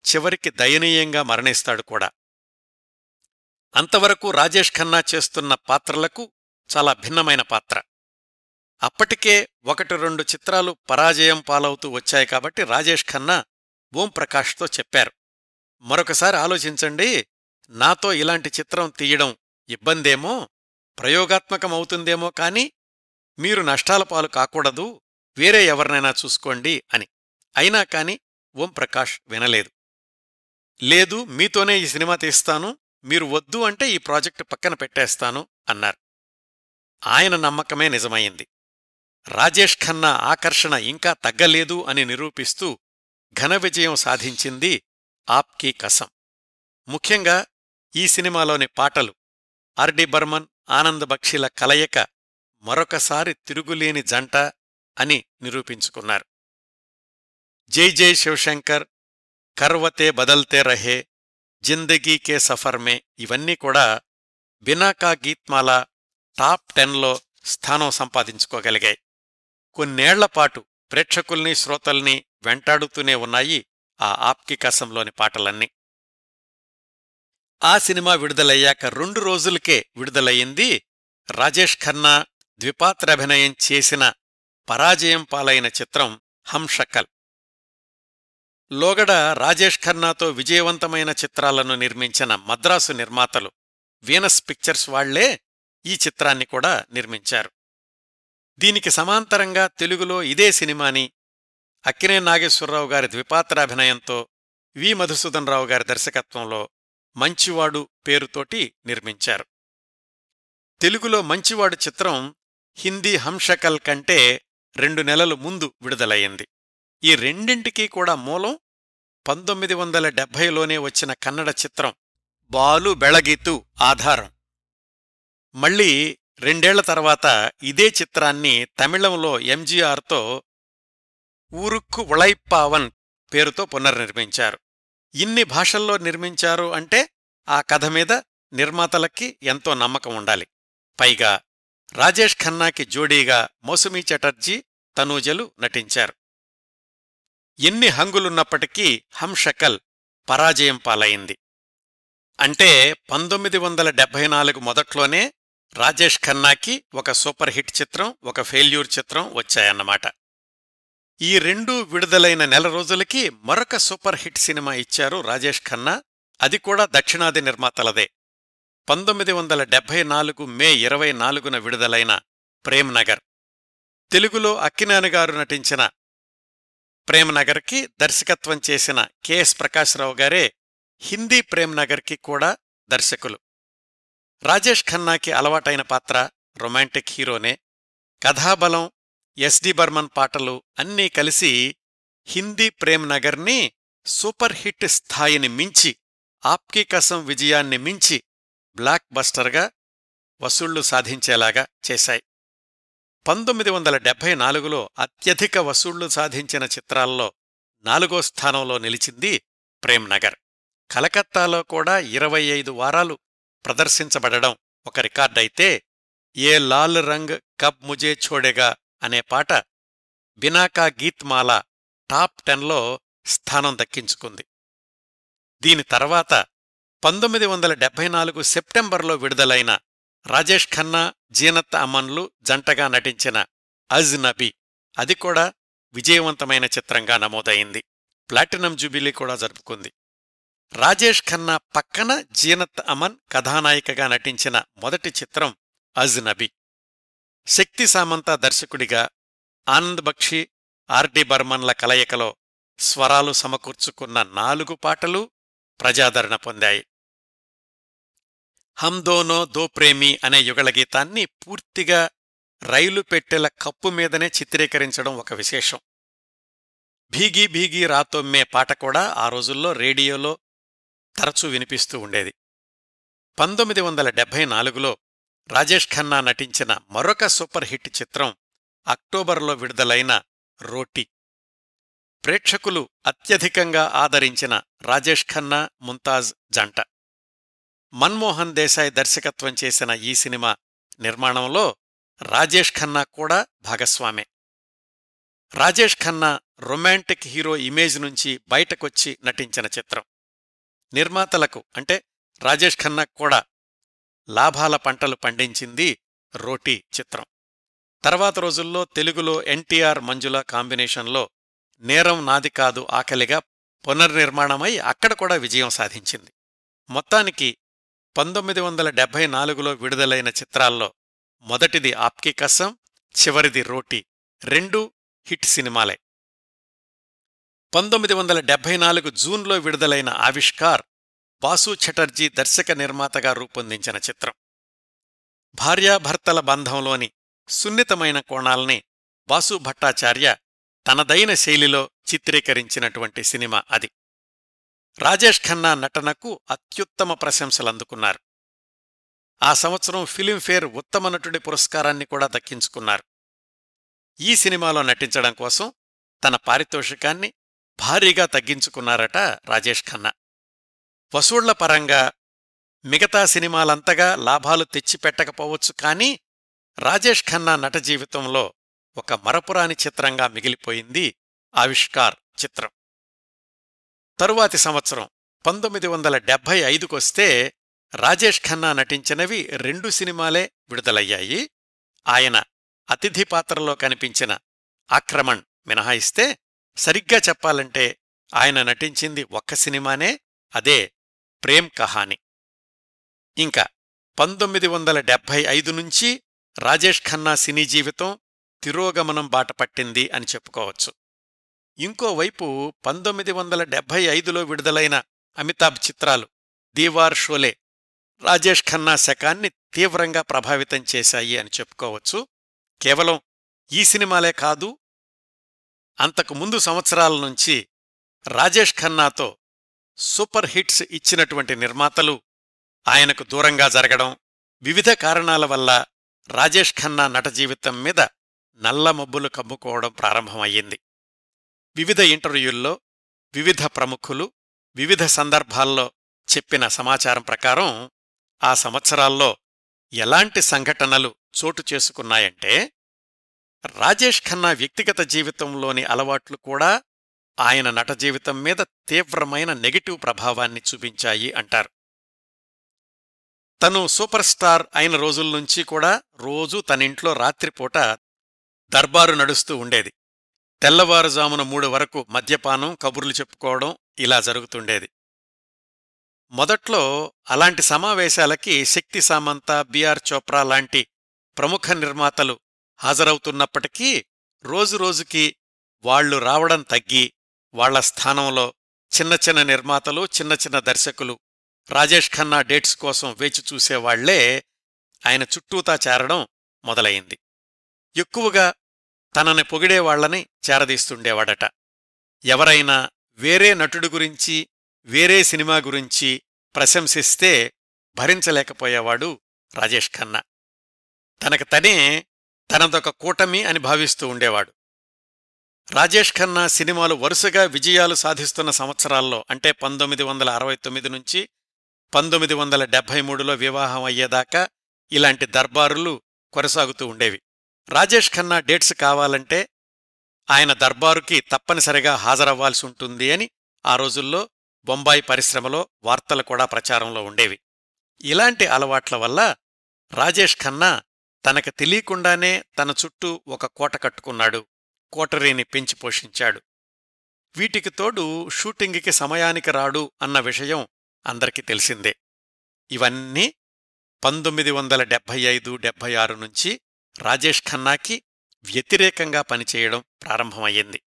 Speaker 1: చివరికి దయనీయంగా మరణిస్తాడు కూడా. అంతవరకు రాజేష్ ఖన్నా చేస్తున్న పాత్రలకు చాలా భిన్నమైన పాత్ర. అప్పటికే 1-2 చిత్రాలు పరాజయం పాలవుతూ వచ్చాయి కాబట్టి రాజేష్ ఖన్నా ఓంప్రకాష్తో చెప్పారు, మరొకసారి ఆలోచించండి, నాతో ఇలాంటి చిత్రం తీయడం ఇబ్బందేమో, ప్రయోగాత్మకమవుతుందేమో కాని మీరు నష్టాల పాలు కాకూడదు, వేరే ఎవరినైనా చూసుకోండి అని. అయినా కాని ఓంప్రకాష్ వినలేదు. లేదు, మీతోనే ఈ సినిమా తీస్తాను, మీరు వద్దు అంటే ఈ ప్రాజెక్టు పక్కన పెట్టేస్తాను అన్నారు. ఆయన నమ్మకమే నిజమయ్యింది. రాజేష్ ఖన్నా ఆకర్షణ ఇంకా తగ్గలేదు అని నిరూపిస్తూ ఘన విజయం సాధించింది ఆప్కీ కసం. ముఖ్యంగా ఈ సినిమాలోని పాటలు ఆర్.డి. బర్మన్, ఆనంద్ బక్షిల కలయిక మరొకసారి తిరుగులేని జంట అని నిరూపించుకున్నారు. జై జై శివశంకర్, కర్వతే బదల్తే రహే, జిందగీ కే సఫర్ మే ఇవన్నీ కూడా బినా కా గీత్మాల టాప్ 10లో స్థానం సంపాదించుకోగలిగాయి. కొన్నేళ్లపాటు ప్రేక్షకుల్ని శ్రోతల్ని వెంటాడుతూనే ఉన్నాయి ఆ ఆప్కీ కసంలోని పాటలన్నీ. ఆ సినిమా విడుదలయ్యాక 2 రోజులకే విడుదలయ్యింది రాజేష్ ఖన్నా ద్విపాత్రాభినయం చేసిన పరాజయం పాలైన చిత్రం హంషకల్. లోగడ రాజేష్ ఖన్నాతో విజయవంతమైన చిత్రాలను నిర్మించిన మద్రాసు నిర్మాతలు వీనస్ పిక్చర్స్ వాళ్లే ఈ చిత్రాన్ని కూడా నిర్మించారు. దీనికి సమాంతరంగా తెలుగులో ఇదే సినిమాని అక్కినేని నాగేశ్వరరావు గారి ద్విపాత్రాభినయంతో వి. మధుసూదన్ రావు గారి దర్శకత్వంలో మంచివాడు పేరుతోటి నిర్మించారు. తెలుగులో మంచివాడు చిత్రం హిందీ హంషకల్ కంటే 2 నెలలు ముందు విడుదలయ్యింది. ఈ రెండింటికీ కూడా మూలం 1970లోనే వచ్చిన కన్నడ చిత్రం బాలు బెళగితు ఆధారం. మళ్లీ 2 ఏళ్ల తర్వాత ఇదే చిత్రాన్ని తమిళంలో ఎంజీఆర్తో ఊరుక్కు ఉళైప్పావన్ పేరుతో పునర్నిర్మించారు. ఇన్ని భాషల్లో నిర్మించారు అంటే ఆ కథ మీద నిర్మాతలకి ఎంతో నమ్మకం ఉండాలి. పైగా రాజేష్ ఖన్నాకి జోడీగా మౌసమీ చటర్జీ, తనూజలు నటించారు. ఎన్ని హంగులున్నప్పటికీ హంషకల్ పరాజయం పాలయింది. అంటే 1974 మొదట్లోనే రాజేష్ ఖన్నాకి ఒక సూపర్ హిట్ చిత్రం, ఒక ఫెయిల్యూర్ చిత్రం వచ్చాయన్నమాట. ఈ 2 విడుదలైన నెల రోజులకి మరొక సూపర్ హిట్ సినిమా ఇచ్చారు రాజేష్ ఖన్నా. అది కూడా దక్షిణాది నిర్మాతలదే. 1974 మే 24న విడుదలైన ప్రేమ్ నగర్. తెలుగులో అక్కినేనిగారు నటించిన ప్రేమ్ నగర్కి దర్శకత్వం చేసిన కెఎస్ ప్రకాశ్రావు గారే హిందీ ప్రేమ్ నగర్కి కూడా దర్శకులు. రాజేష్ ఖన్నాకి అలవాటైన పాత్ర రొమాంటిక్ హీరోనే. కథాబలం, ఎస్.డి. బర్మన్ పాటలు అన్నీ కలిసి హిందీ ప్రేమ్ నగర్ని సూపర్ హిట్ స్థాయిని మించి, ఆప్కీ కసం విజయాన్ని మించి బ్లాక్ బస్టర్గా వసూళ్లు సాధించేలాగా చేశాయి. 1974లో అత్యధిక వసూళ్లు సాధించిన చిత్రాల్లో 4వ స్థానంలో నిలిచింది ప్రేమ్ నగర్. కలకత్తాలో కూడా 25 వారాలు ప్రదర్శించబడడం ఒక రికార్డైతే, ఏ లాల్ రంగ్ కబ్ ముజే ఛోడేగా అనే పాట బినాకా గీత్మాల టాప్ 10లో స్థానం దక్కించుకుంది. దీని తర్వాత 1974 సెప్టెంబర్లో విడుదలైన రాజేష్ ఖన్నా, జీనత్ అమన్లు జంటగా నటించిన అజ్నబీ, అది కూడా విజయవంతమైన చిత్రంగా నమోదయింది. ప్లాటినం జూబిలీ కూడా జరుపుకుంది. రాజేష్ ఖన్నా పక్కన జీనత్ అమన్ కథానాయికగా నటించిన మొదటి చిత్రం అజ్నబీ. శక్తి సామంత దర్శకుడిగా, ఆనంద్ బక్షి, ఆర్డి బర్మన్ల కలయికలో స్వరాలు సమకూర్చుకున్న 4 పాటలు ప్రజాదరణ పొందాయి. హమ్ దోనో దో ప్రేమి అనే యుగళగీతాన్ని పూర్తిగా రైలు పెట్టెల కప్పు మీదనే చిత్రీకరించడం ఒక విశేషం. భీగీ భీగీ రాతొమ్మే పాట కూడా ఆ రోజుల్లో రేడియోలో తరచూ వినిపిస్తూ ఉండేది. 1974లో రాజేష్ ఖన్నా నటించిన మరొక సూపర్ హిట్ చిత్రం అక్టోబర్లో విడుదలైన రోటీ. ప్రేక్షకులు అత్యధికంగా ఆదరించిన రాజేష్ ఖన్నా, ముంతాజ్ జంట. మన్మోహన్ దేశాయ్ దర్శకత్వం చేసిన ఈ సినిమా నిర్మాణంలో రాజేష్ ఖన్నా కూడా భాగస్వామే. Rajesh Khanna romantic hero image నుంచి బయటకొచ్చి నటించిన చిత్రం. నిర్మాతలకు అంటే రాజేష్ ఖన్నాకు కూడా లాభాల పంటలు పండించింది రోటీ చిత్రం. తర్వాత రోజుల్లో తెలుగులో ఎన్టీఆర్ మంజుల కాంబినేషన్లో నేరం నాది కాదు ఆకలిగా పునర్నిర్మాణమై అక్కడ కూడా విజయం సాధించింది. మొత్తానికి 1974లో విడుదలైన చిత్రాల్లో మొదటిది ఆప్కీ కసం, చివరిది రోటీ, రెండూ హిట్ సినిమాలే. 1974 జూన్లో విడుదలైన ఆవిష్కార్ బాసు ఛటర్జీ దర్శక నిర్మాతగా రూపొందించిన చిత్రం. భార్యాభర్తల బంధంలోని సున్నితమైన కోణాల్ని బాసు భట్టాచార్య తనదైన శైలిలో చిత్రీకరించినటువంటి సినిమా అది. రాజేష్ ఖన్నా నటనకు అత్యుత్తమ ప్రశంసలందుకున్నారు. ఆ సంవత్సరం ఫిలింఫేర్ ఉత్తమ నటుడి పురస్కారాన్ని కూడా దక్కించుకున్నారు. ఈ సినిమాలో నటించడం కోసం తన పారితోషికాన్ని భారీగా తగ్గించుకున్నారట రాజేష్ ఖన్నా. వసూళ్ల పరంగా మిగతా సినిమాలంతగా లాభాలు తెచ్చిపెట్టకపోవచ్చు, కానీ రాజేష్ ఖన్నా నట జీవితంలో ఒక మరపురాని చిత్రంగా మిగిలిపోయింది ఆవిష్కార్ చిత్రం. తరువాతి సంవత్సరం 1975కొస్తే రాజేష్ ఖన్నా నటించినవి 2 సినిమాలే విడుదలయ్యాయి. ఆయన అతిథి పాత్రలో కనిపించిన ఆక్రమణ్ మినహాయిస్తే సరిగ్గా చెప్పాలంటే ఆయన నటించింది ఒక్క సినిమానే, అదే ప్రేమ్ కహాని. ఇంకా 1975 నుంచి రాజేష్ ఖన్నా సినీ జీవితం తిరోగమనం బాటపట్టింది అని చెప్పుకోవచ్చు. ఇంకోవైపు 1975లో విడుదలైన అమితాబ్ చిత్రాలు దీవార్, షోలే రాజేష్ ఖన్నా శకాన్ని తీవ్రంగా ప్రభావితం చేశాయి అని చెప్పుకోవచ్చు. కేవలం ఈ సినిమాలే కాదు, అంతకు ముందు సంవత్సరాల నుంచి రాజేష్ ఖన్నాతో సూపర్ హిట్స్ ఇచ్చినటువంటి నిర్మాతలు ఆయనకు దూరంగా జరగడం, వివిధ కారణాల వల్ల రాజేష్ ఖన్నా నట జీవితం మీద నల్ల మబ్బులు కమ్ముకోవడం ప్రారంభమయ్యింది. వివిధ ఇంటర్వ్యూల్లో వివిధ ప్రముఖులు వివిధ సందర్భాల్లో చెప్పిన సమాచారం ప్రకారం ఆ సంవత్సరాల్లో ఎలాంటి సంఘటనలు చోటు చేసుకున్నాయంటే, రాజేష్ ఖన్నా వ్యక్తిగత జీవితంలోని అలవాట్లు కూడా ఆయన నట జీవితం మీద తీవ్రమైన నెగటివ్ ప్రభావాన్ని చూపించాయి అంటారు. తను సూపర్ స్టార్ అయిన రోజుల్నుంచి కూడా రోజూ తనింట్లో రాత్రిపూట దర్బారు నడుస్తూ ఉండేది. తెల్లవారుజామున 3 వరకు మద్యపానం, కబుర్లు చెప్పుకోవడం ఇలా జరుగుతుండేది. మొదట్లో అలాంటి సమావేశాలకి శక్తి సామంత, బిఆర్ చోప్రా లాంటి ప్రముఖ నిర్మాతలు హాజరవుతున్నప్పటికీ రోజురోజుకి వాళ్లు రావడం తగ్గి వాళ్ల స్థానంలో చిన్న చిన్న నిర్మాతలు, చిన్న చిన్న దర్శకులు రాజేష్ ఖన్నా డేట్స్ కోసం వేచి చూసేవాళ్లే ఆయన చుట్టూతా చేరడం మొదలయింది. ఎక్కువగా తనని పొగిడేవాళ్లని చేరదీస్తుండేవాడట. ఎవరైనా వేరే నటుడి గురించి, వేరే సినిమా గురించి ప్రశంసిస్తే భరించలేకపోయేవాడు రాజేష్ ఖన్నా. తనకు తనే తనదొక కూటమి అని భావిస్తూ ఉండేవాడు. రాజేష్ ఖన్నా సినిమాలు వరుసగా విజయాలు సాధిస్తున్న సంవత్సరాల్లో, అంటే 1969 నుంచి 1973లో వివాహం అయ్యేదాకా ఇలాంటి దర్బారులు కొనసాగుతూ ఉండేవి. రాజేష్ ఖన్నా డేట్స్ కావాలంటే ఆయన దర్బారుకి తప్పనిసరిగా హాజరవ్వాల్సి ఉంటుంది అని ఆ రోజుల్లో బొంబాయి పరిశ్రమలో వార్తలు కూడా ప్రచారంలో ఉండేవి. ఇలాంటి అలవాట్ల వల్ల రాజేష్ ఖన్నా తనకు తెలియకుండానే తన చుట్టూ ఒక కోట కట్టుకున్నాడు, కోటరీని పెంచి పోషించాడు. వీటికి తోడు షూటింగుకి సమయానికి రాడు అన్న విషయం అందరికీ తెలిసిందే. ఇవన్నీ 1975-76 నుంచి రాజేష్ ఖన్నాకి వ్యతిరేకంగా పనిచేయడం ప్రారంభమయ్యింది.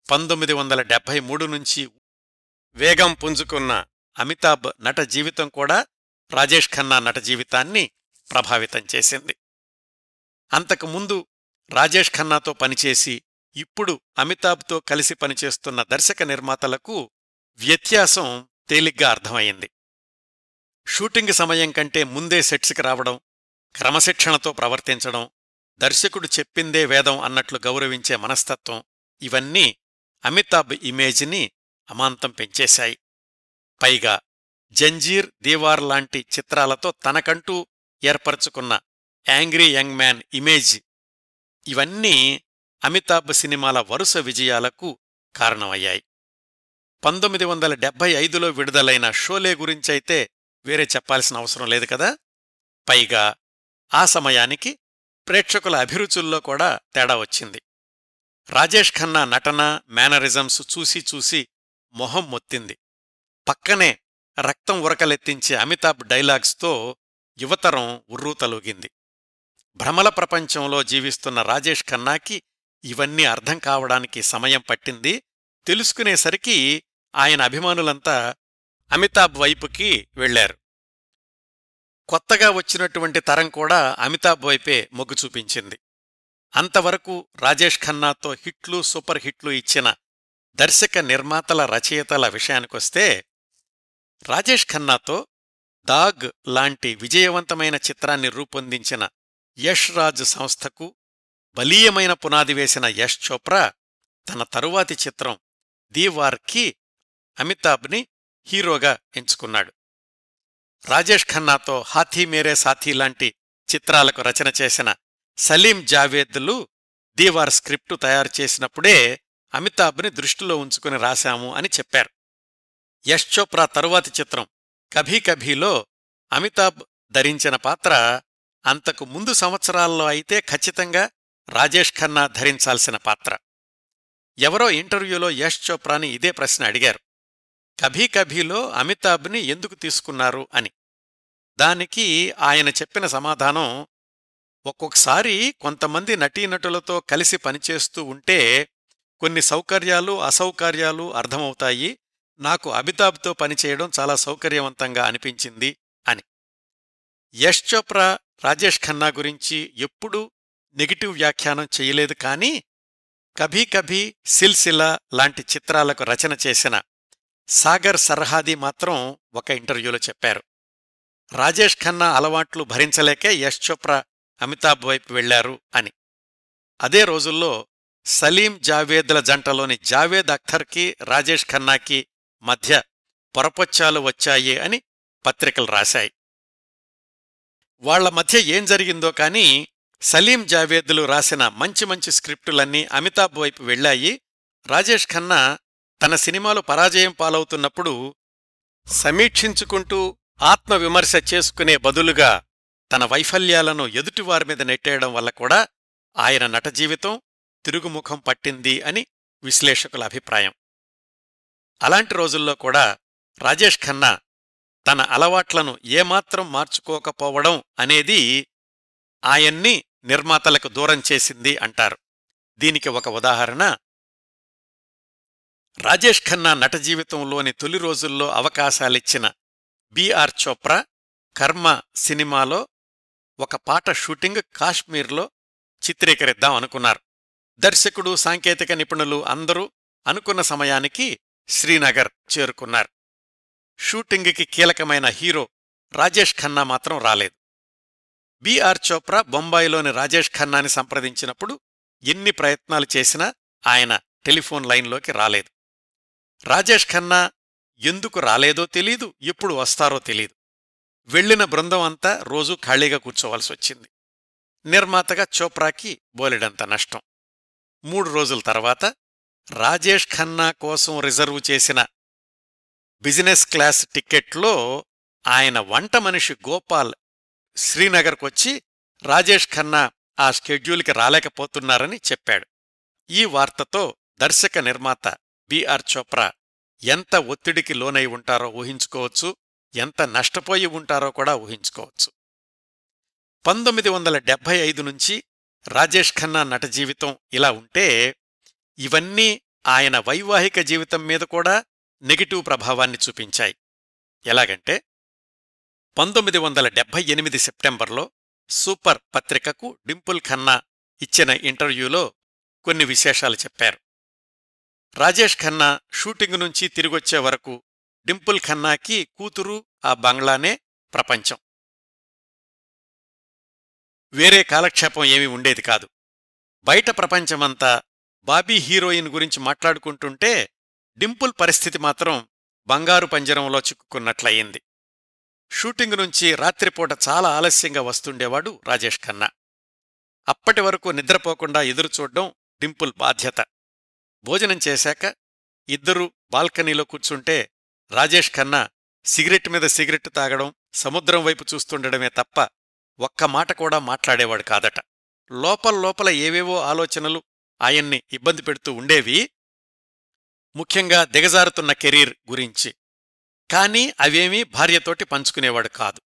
Speaker 1: 1973 నుంచి వేగం పుంజుకున్న అమితాబ్ నట జీవితం కూడా రాజేష్ ఖన్నా నట జీవితాన్ని ప్రభావితం చేసింది. అంతకుముందు రాజేష్ ఖన్నాతో పనిచేసి ఇప్పుడు అమితాబ్తో కలిసి పనిచేస్తున్న దర్శక నిర్మాతలకు వ్యత్యాసం తేలిగ్గా అర్థమయ్యింది. షూటింగ్ సమయం కంటే ముందే సెట్స్కి రావడం, క్రమశిక్షణతో ప్రవర్తించడం, దర్శకుడు చెప్పిందే వేదం అన్నట్లు గౌరవించే మనస్తత్వం, ఇవన్నీ అమితాబ్ ఇమేజ్ని అమాంతం పెంచేశాయి. పైగా జంజీర్, దీవార్ లాంటి చిత్రాలతో తనకంటూ ఏర్పరచుకున్న యాంగ్రీ యంగ్ మ్యాన్ ఇమేజ్, ఇవన్నీ అమితాబ్ సినిమాల వరుస విజయాలకు కారణమయ్యాయి. 1975లో విడుదలైన షోలే గురించైతే వేరే చెప్పాల్సిన అవసరం లేదు కదా. పైగా ఆ సమయానికి ప్రేక్షకుల అభిరుచుల్లో కూడా తేడా వచ్చింది. రాజేష్ ఖన్నా నటన, మేనరిజమ్స్ చూసి చూసి మొహం మొత్తింది. పక్కనే రక్తం ఉరకలెత్తించే అమితాబ్ డైలాగ్స్తో యువతరం ఉర్రూతలూగింది. భ్రమల ప్రపంచంలో జీవిస్తున్న రాజేష్ ఖన్నాకి ఇవన్నీ అర్థం కావడానికి సమయం పట్టింది. తెలుసుకునేసరికి ఆయన అభిమానులంతా అమితాబ్ వైపుకి వెళ్లారు. కొత్తగా వచ్చినటువంటి తరం కూడా అమితాబ్ వైపే మొగ్గు చూపించింది. అంతవరకు రాజేష్ ఖన్నాతో హిట్లు, సూపర్ హిట్లు ఇచ్చిన దర్శక నిర్మాతల, రచయితల విషయానికొస్తే, రాజేష్ ఖన్నాతో దాగ్ లాంటి విజయవంతమైన చిత్రాన్ని రూపొందించిన యష్ రాజ్ సంస్థకు బలీయమైన పునాది వేసిన యష్ చోప్రా తన తరువాతి చిత్రం దీవార్కి అమితాబ్ని హీరోగా ఎంచుకున్నాడు. రాజేష్ ఖన్నాతో హాథీ మేరే సాథీ లాంటి చిత్రాలకు రచన చేసిన సలీం జావేద్లు దీవార్ స్క్రిప్టు తయారు చేసినప్పుడే అమితాబ్ని దృష్టిలో ఉంచుకుని రాశాము అని చెప్పారు. యష్ చోప్రా తరువాతి చిత్రం కభీ కభీలో అమితాబ్ ధరించిన పాత్ర అంతకు ముందు సంవత్సరాల్లో అయితే ఖచ్చితంగా రాజేష్ ఖన్నా ధరించాల్సిన పాత్ర. ఎవరో ఇంటర్వ్యూలో యష్ చోప్రాని ఇదే ప్రశ్న అడిగారు, కభీ కభీలో అమితాబ్ని ఎందుకు తీసుకున్నారు అని. దానికి ఆయన చెప్పిన సమాధానం, ఒక్కొక్కసారి కొంతమంది నటీనటులతో కలిసి పనిచేస్తూ ఉంటే కొన్ని సౌకర్యాలు, అసౌకర్యాలు అర్థమవుతాయి. నాకు అమితాబ్తో పనిచేయడం చాలా సౌకర్యవంతంగా అనిపించింది అని. యష్ చోప్రా రాజేష్ ఖన్నా గురించి ఎప్పుడూ నెగిటివ్ వ్యాఖ్యానం చెయ్యలేదు. కానీ కభీ కభీ, సిల్సిలా లాంటి చిత్రాలకు రచన చేసిన సాగర్ సర్హాదీ మాత్రం ఒక ఇంటర్వ్యూలో చెప్పారు, రాజేష్ ఖన్నా అలవాట్లు భరించలేకే యష్ చోప్రా అమితాబ్ వైపు వెళ్లారు అని. అదే రోజుల్లో సలీం జావేద్ల జంటలోని జావేద్ అఖ్తర్కి రాజేష్ ఖన్నాకి మధ్య పొరపొచ్చాలు వచ్చాయి అని పత్రికలు రాశాయి. వాళ్ల మధ్య ఏం జరిగిందో కానీ సలీం జావేద్లు రాసిన మంచి మంచి స్క్రిప్టులన్నీ అమితాబ్ వైపు వెళ్లాయి. రాజేష్ ఖన్నా తన సినిమాలు పరాజయం పాలవుతున్నప్పుడు సమీక్షించుకుంటూ ఆత్మవిమర్శ చేసుకునే బదులుగా తన వైఫల్యాలను ఎదుటివారిమీద నెట్టేయడం వల్ల కూడా ఆయన నట జీవితం తిరుగుముఖం పట్టింది అని విశ్లేషకుల అభిప్రాయం. అలాంటి రోజుల్లో కూడా రాజేష్ ఖన్నా తన అలవాట్లను ఏమాత్రం మార్చుకోకపోవడం అనేది ఆయన్ని నిర్మాతలకు దూరం చేసింది అంటారు. దీనికి ఒక ఉదాహరణ, రాజేష్ ఖన్నా నట జీవితంలోని తొలి రోజుల్లో అవకాశాలిచ్చిన బిఆర్ చోప్రా కర్మ సినిమాలో ఒక పాట షూటింగ్ కాశ్మీర్లో చిత్రీకరిద్దాం అనుకున్నారు. దర్శకుడు, సాంకేతిక నిపుణులు అందరూ అనుకున్న సమయానికి శ్రీనగర్ చేరుకున్నారు. షూటింగుకి కీలకమైన హీరో రాజేష్ ఖన్నా మాత్రం రాలేదు. బిఆర్ చోప్రా బొంబాయిలోని రాజేష్ ఖన్నాని సంప్రదించినప్పుడు ఎన్ని ప్రయత్నాలు చేసినా ఆయన టెలిఫోన్ లైన్లోకి రాలేదు. రాజేష్ ఖన్నా ఎందుకు రాలేదో తెలీదు, ఎప్పుడు వస్తారో తెలీదు. వెళ్లిన బృందం అంతా రోజూ ఖాళీగా కూర్చోవలసొచ్చింది. నిర్మాతగా చోప్రాకి బోలెడంత నష్టం. 3 రోజుల తర్వాత రాజేష్ ఖన్నా కోసం రిజర్వ్ చేసిన బిజినెస్ క్లాస్ టిక్కెట్లో ఆయన వంట మనిషి గోపాల్ శ్రీనగర్కొచ్చి రాజేష్ ఖన్నా ఆ షెడ్యూల్కి రాలేకపోతున్నారని చెప్పాడు. ఈ వార్తతో దర్శక నిర్మాత బిఆర్ చోప్రా ఎంత ఒత్తిడికి లోనై ఉంటారో ఊహించుకోవచ్చు, ఎంత నష్టపోయి ఉంటారో కూడా ఊహించుకోవచ్చు. 1975 నుంచి రాజేష్ ఖన్నా నట జీవితం ఇలా ఉంటే, ఇవన్నీ ఆయన వైవాహిక జీవితం మీద కూడా నెగిటివ్ ప్రభావాన్ని చూపించాయి. ఎలాగంటే 1978 సెప్టెంబర్లో సూపర్ పత్రికకు డింపుల్ ఖన్నా ఇచ్చిన ఇంటర్వ్యూలో కొన్ని విశేషాలు చెప్పారు. రాజేష్ ఖన్నా షూటింగ్ నుంచి తిరిగొచ్చే వరకు డింపుల్ ఖన్నాకి కూతురు, ఆ బంగ్లానే ప్రపంచం. వేరే కాలక్షేపం ఏమీ ఉండేది కాదు. బయట ప్రపంచమంతా బాబీ హీరోయిన్ గురించి మాట్లాడుకుంటుంటే డింపుల్ పరిస్థితి మాత్రం బంగారు పంజరంలో చిక్కుకున్నట్లయింది. షూటింగ్ నుంచి రాత్రిపూట చాలా ఆలస్యంగా వస్తుండేవాడు రాజేష్ ఖన్నా. అప్పటి వరకు నిద్రపోకుండా ఎదురుచూడ్డం డింపుల్ బాధ్యత. భోజనం చేశాక ఇద్దరూ బాల్కనీలో కూర్చుంటే రాజేష్ ఖన్నా సిగరెట్ మీద సిగరెట్ తాగడం, సముద్రం వైపు చూస్తుండడమే తప్ప ఒక్క మాట కూడా మాట్లాడేవాడు కాదట. లోపల ఏవేవో ఆలోచనలు ఆయన్ని ఇబ్బంది పెడుతూ ఉండేవి, ముఖ్యంగా దిగజారుతున్న కెరీర్ గురించి. కానీ అవేమీ భార్యతోటి పంచుకునేవాడు కాదు.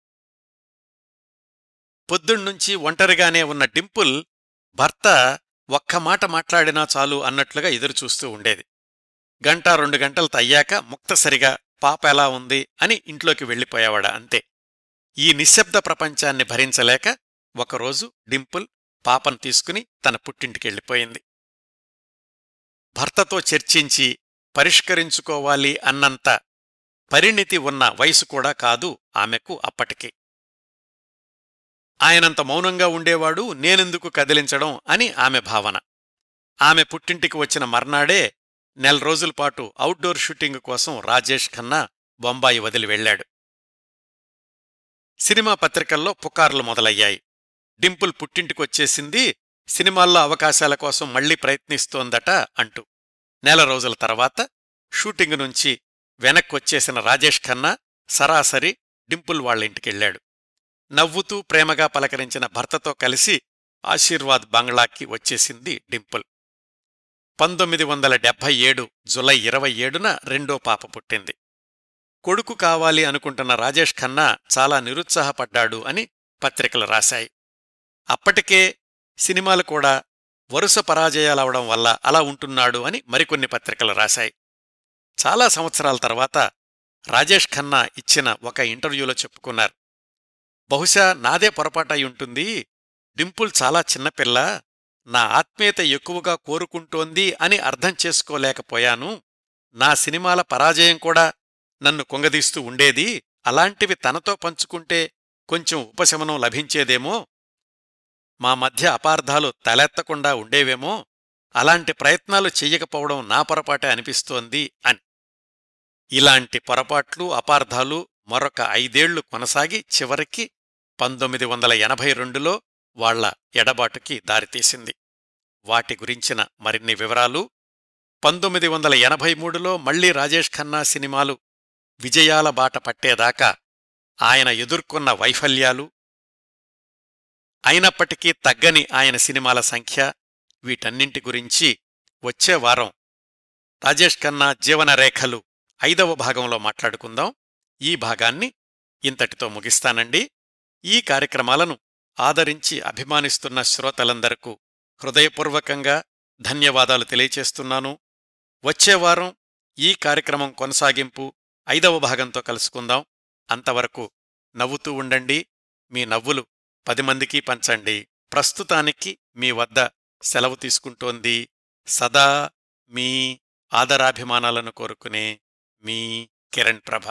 Speaker 1: పొద్దున్నుంచి ఒంటరిగానే ఉన్న డింపుల్ భర్త ఒక్క మాట మాట్లాడినా చాలు అన్నట్లుగా ఎదురుచూస్తూ ఉండేది. 1-2 గంటలు అయ్యాక ముక్తసరిగా పాప ఎలా ఉంది అని ఇంట్లోకి వెళ్ళిపోయేవాడా అంతే. ఈ నిశ్శబ్ద ప్రపంచాన్ని భరించలేక ఒకరోజు డింపుల్ పాపను తీసుకుని తన పుట్టింటికెళ్ళిపోయింది. భర్తతో చర్చించి పరిష్కరించుకోవాలి అన్నంత పరిణితి ఉన్న వయసు కూడా కాదు ఆమెకు అప్పటికి. ఆయనంత మౌనంగా ఉండేవాడు, నేనెందుకు కదిలించడం అని ఆమె భావన. ఆమె పుట్టింటికి వచ్చిన మర్నాడే 4 రోజులపాటు అవుట్డోర్ షూటింగ్ కోసం రాజేష్ ఖన్నా బొంబాయి వదిలి వెళ్లాడు. సినిమా పత్రికల్లో పుకార్లు మొదలయ్యాయి. డింపుల్ పుట్టింటికొచ్చేసింది, సినిమాల్లో అవకాశాల కోసం మళ్లీ ప్రయత్నిస్తోందట అంటూ. 4 రోజుల తర్వాత షూటింగ్ నుంచి వెనక్కొచ్చేసిన రాజేష్ ఖన్నా సరాసరి డింపుల్ వాళ్ళింటికెళ్లాడు. నవ్వుతూ ప్రేమగా పలకరించిన భర్తతో కలిసి ఆశీర్వాద్ బంగ్లాకి వచ్చేసింది డింపుల్. 1977 జులై 27న రెండో పాప పుట్టింది. కొడుకు కావాలి అనుకుంటున్న రాజేష్ ఖన్నా చాలా నిరుత్సాహపడ్డాడు అని పత్రికలు రాశాయి. అప్పటికే సినిమాలు కూడా వరుస పరాజయాలవడం వల్ల అలా ఉంటున్నాడు అని మరికొన్ని పత్రికలు రాశాయి. చాలా సంవత్సరాల తర్వాత రాజేష్ ఖన్నా ఇచ్చిన ఒక ఇంటర్వ్యూలో చెప్పుకున్నారు, బహుశా నాదే పొరపాటయ్యుంటుంది, డింపుల్ చాలా చిన్నపిల్ల, నా ఆత్మీయత ఎక్కువగా కోరుకుంటోంది అని అర్థం చేసుకోలేకపోయాను. నా సినిమాల పరాజయం కూడా నన్ను కుంగదీస్తూ ఉండేది, అలాంటివి తనతో పంచుకుంటే కొంచెం ఉపశమనం లభించేదేమో, మా మధ్య అపార్థాలు తలెత్తకుండా ఉండేవేమో, అలాంటి ప్రయత్నాలు చెయ్యకపోవడం నా పొరపాటే అనిపిస్తోంది అని. ఇలాంటి పొరపాట్లు, అపార్థాలు మరొక 5 ఏళ్లు కొనసాగి చివరికి 1982లో వాళ్ల ఎడబాటుకి దారితీసింది. వాటి గురించిన మరిన్ని వివరాలు 1983లో మళ్లీ రాజేష్ ఖన్నా సినిమాలు విజయాల బాట పట్టేదాకా ఆయన ఎదుర్కొన్న వైఫల్యాలు, అయినప్పటికీ తగ్గని ఆయన సినిమాల సంఖ్య, వీటన్నింటి గురించి వచ్చే వారం రాజేష్ ఖన్నా జీవనరేఖలు 5వ భాగంలో మాట్లాడుకుందాం. ఈ భాగాన్ని ఇంతటితో ముగిస్తానండి. ఈ కార్యక్రమాలను ఆదరించి అభిమానిస్తున్న శ్రోతలందరకు హృదయపూర్వకంగా ధన్యవాదాలు తెలియచేస్తున్నాను. వచ్చేవారం ఈ కార్యక్రమం కొనసాగింపు 5వ భాగంతో కలుసుకుందాం. అంతవరకు నవ్వుతూ ఉండండి. మీ నవ్వులు 10 మందికి పంచండి. ప్రస్తుతానికి మీ వద్ద సెలవు తీసుకుంటోంది సదా మీ ఆదరాభిమానాలను కోరుకునే మీ కిరణ్ ప్రభ.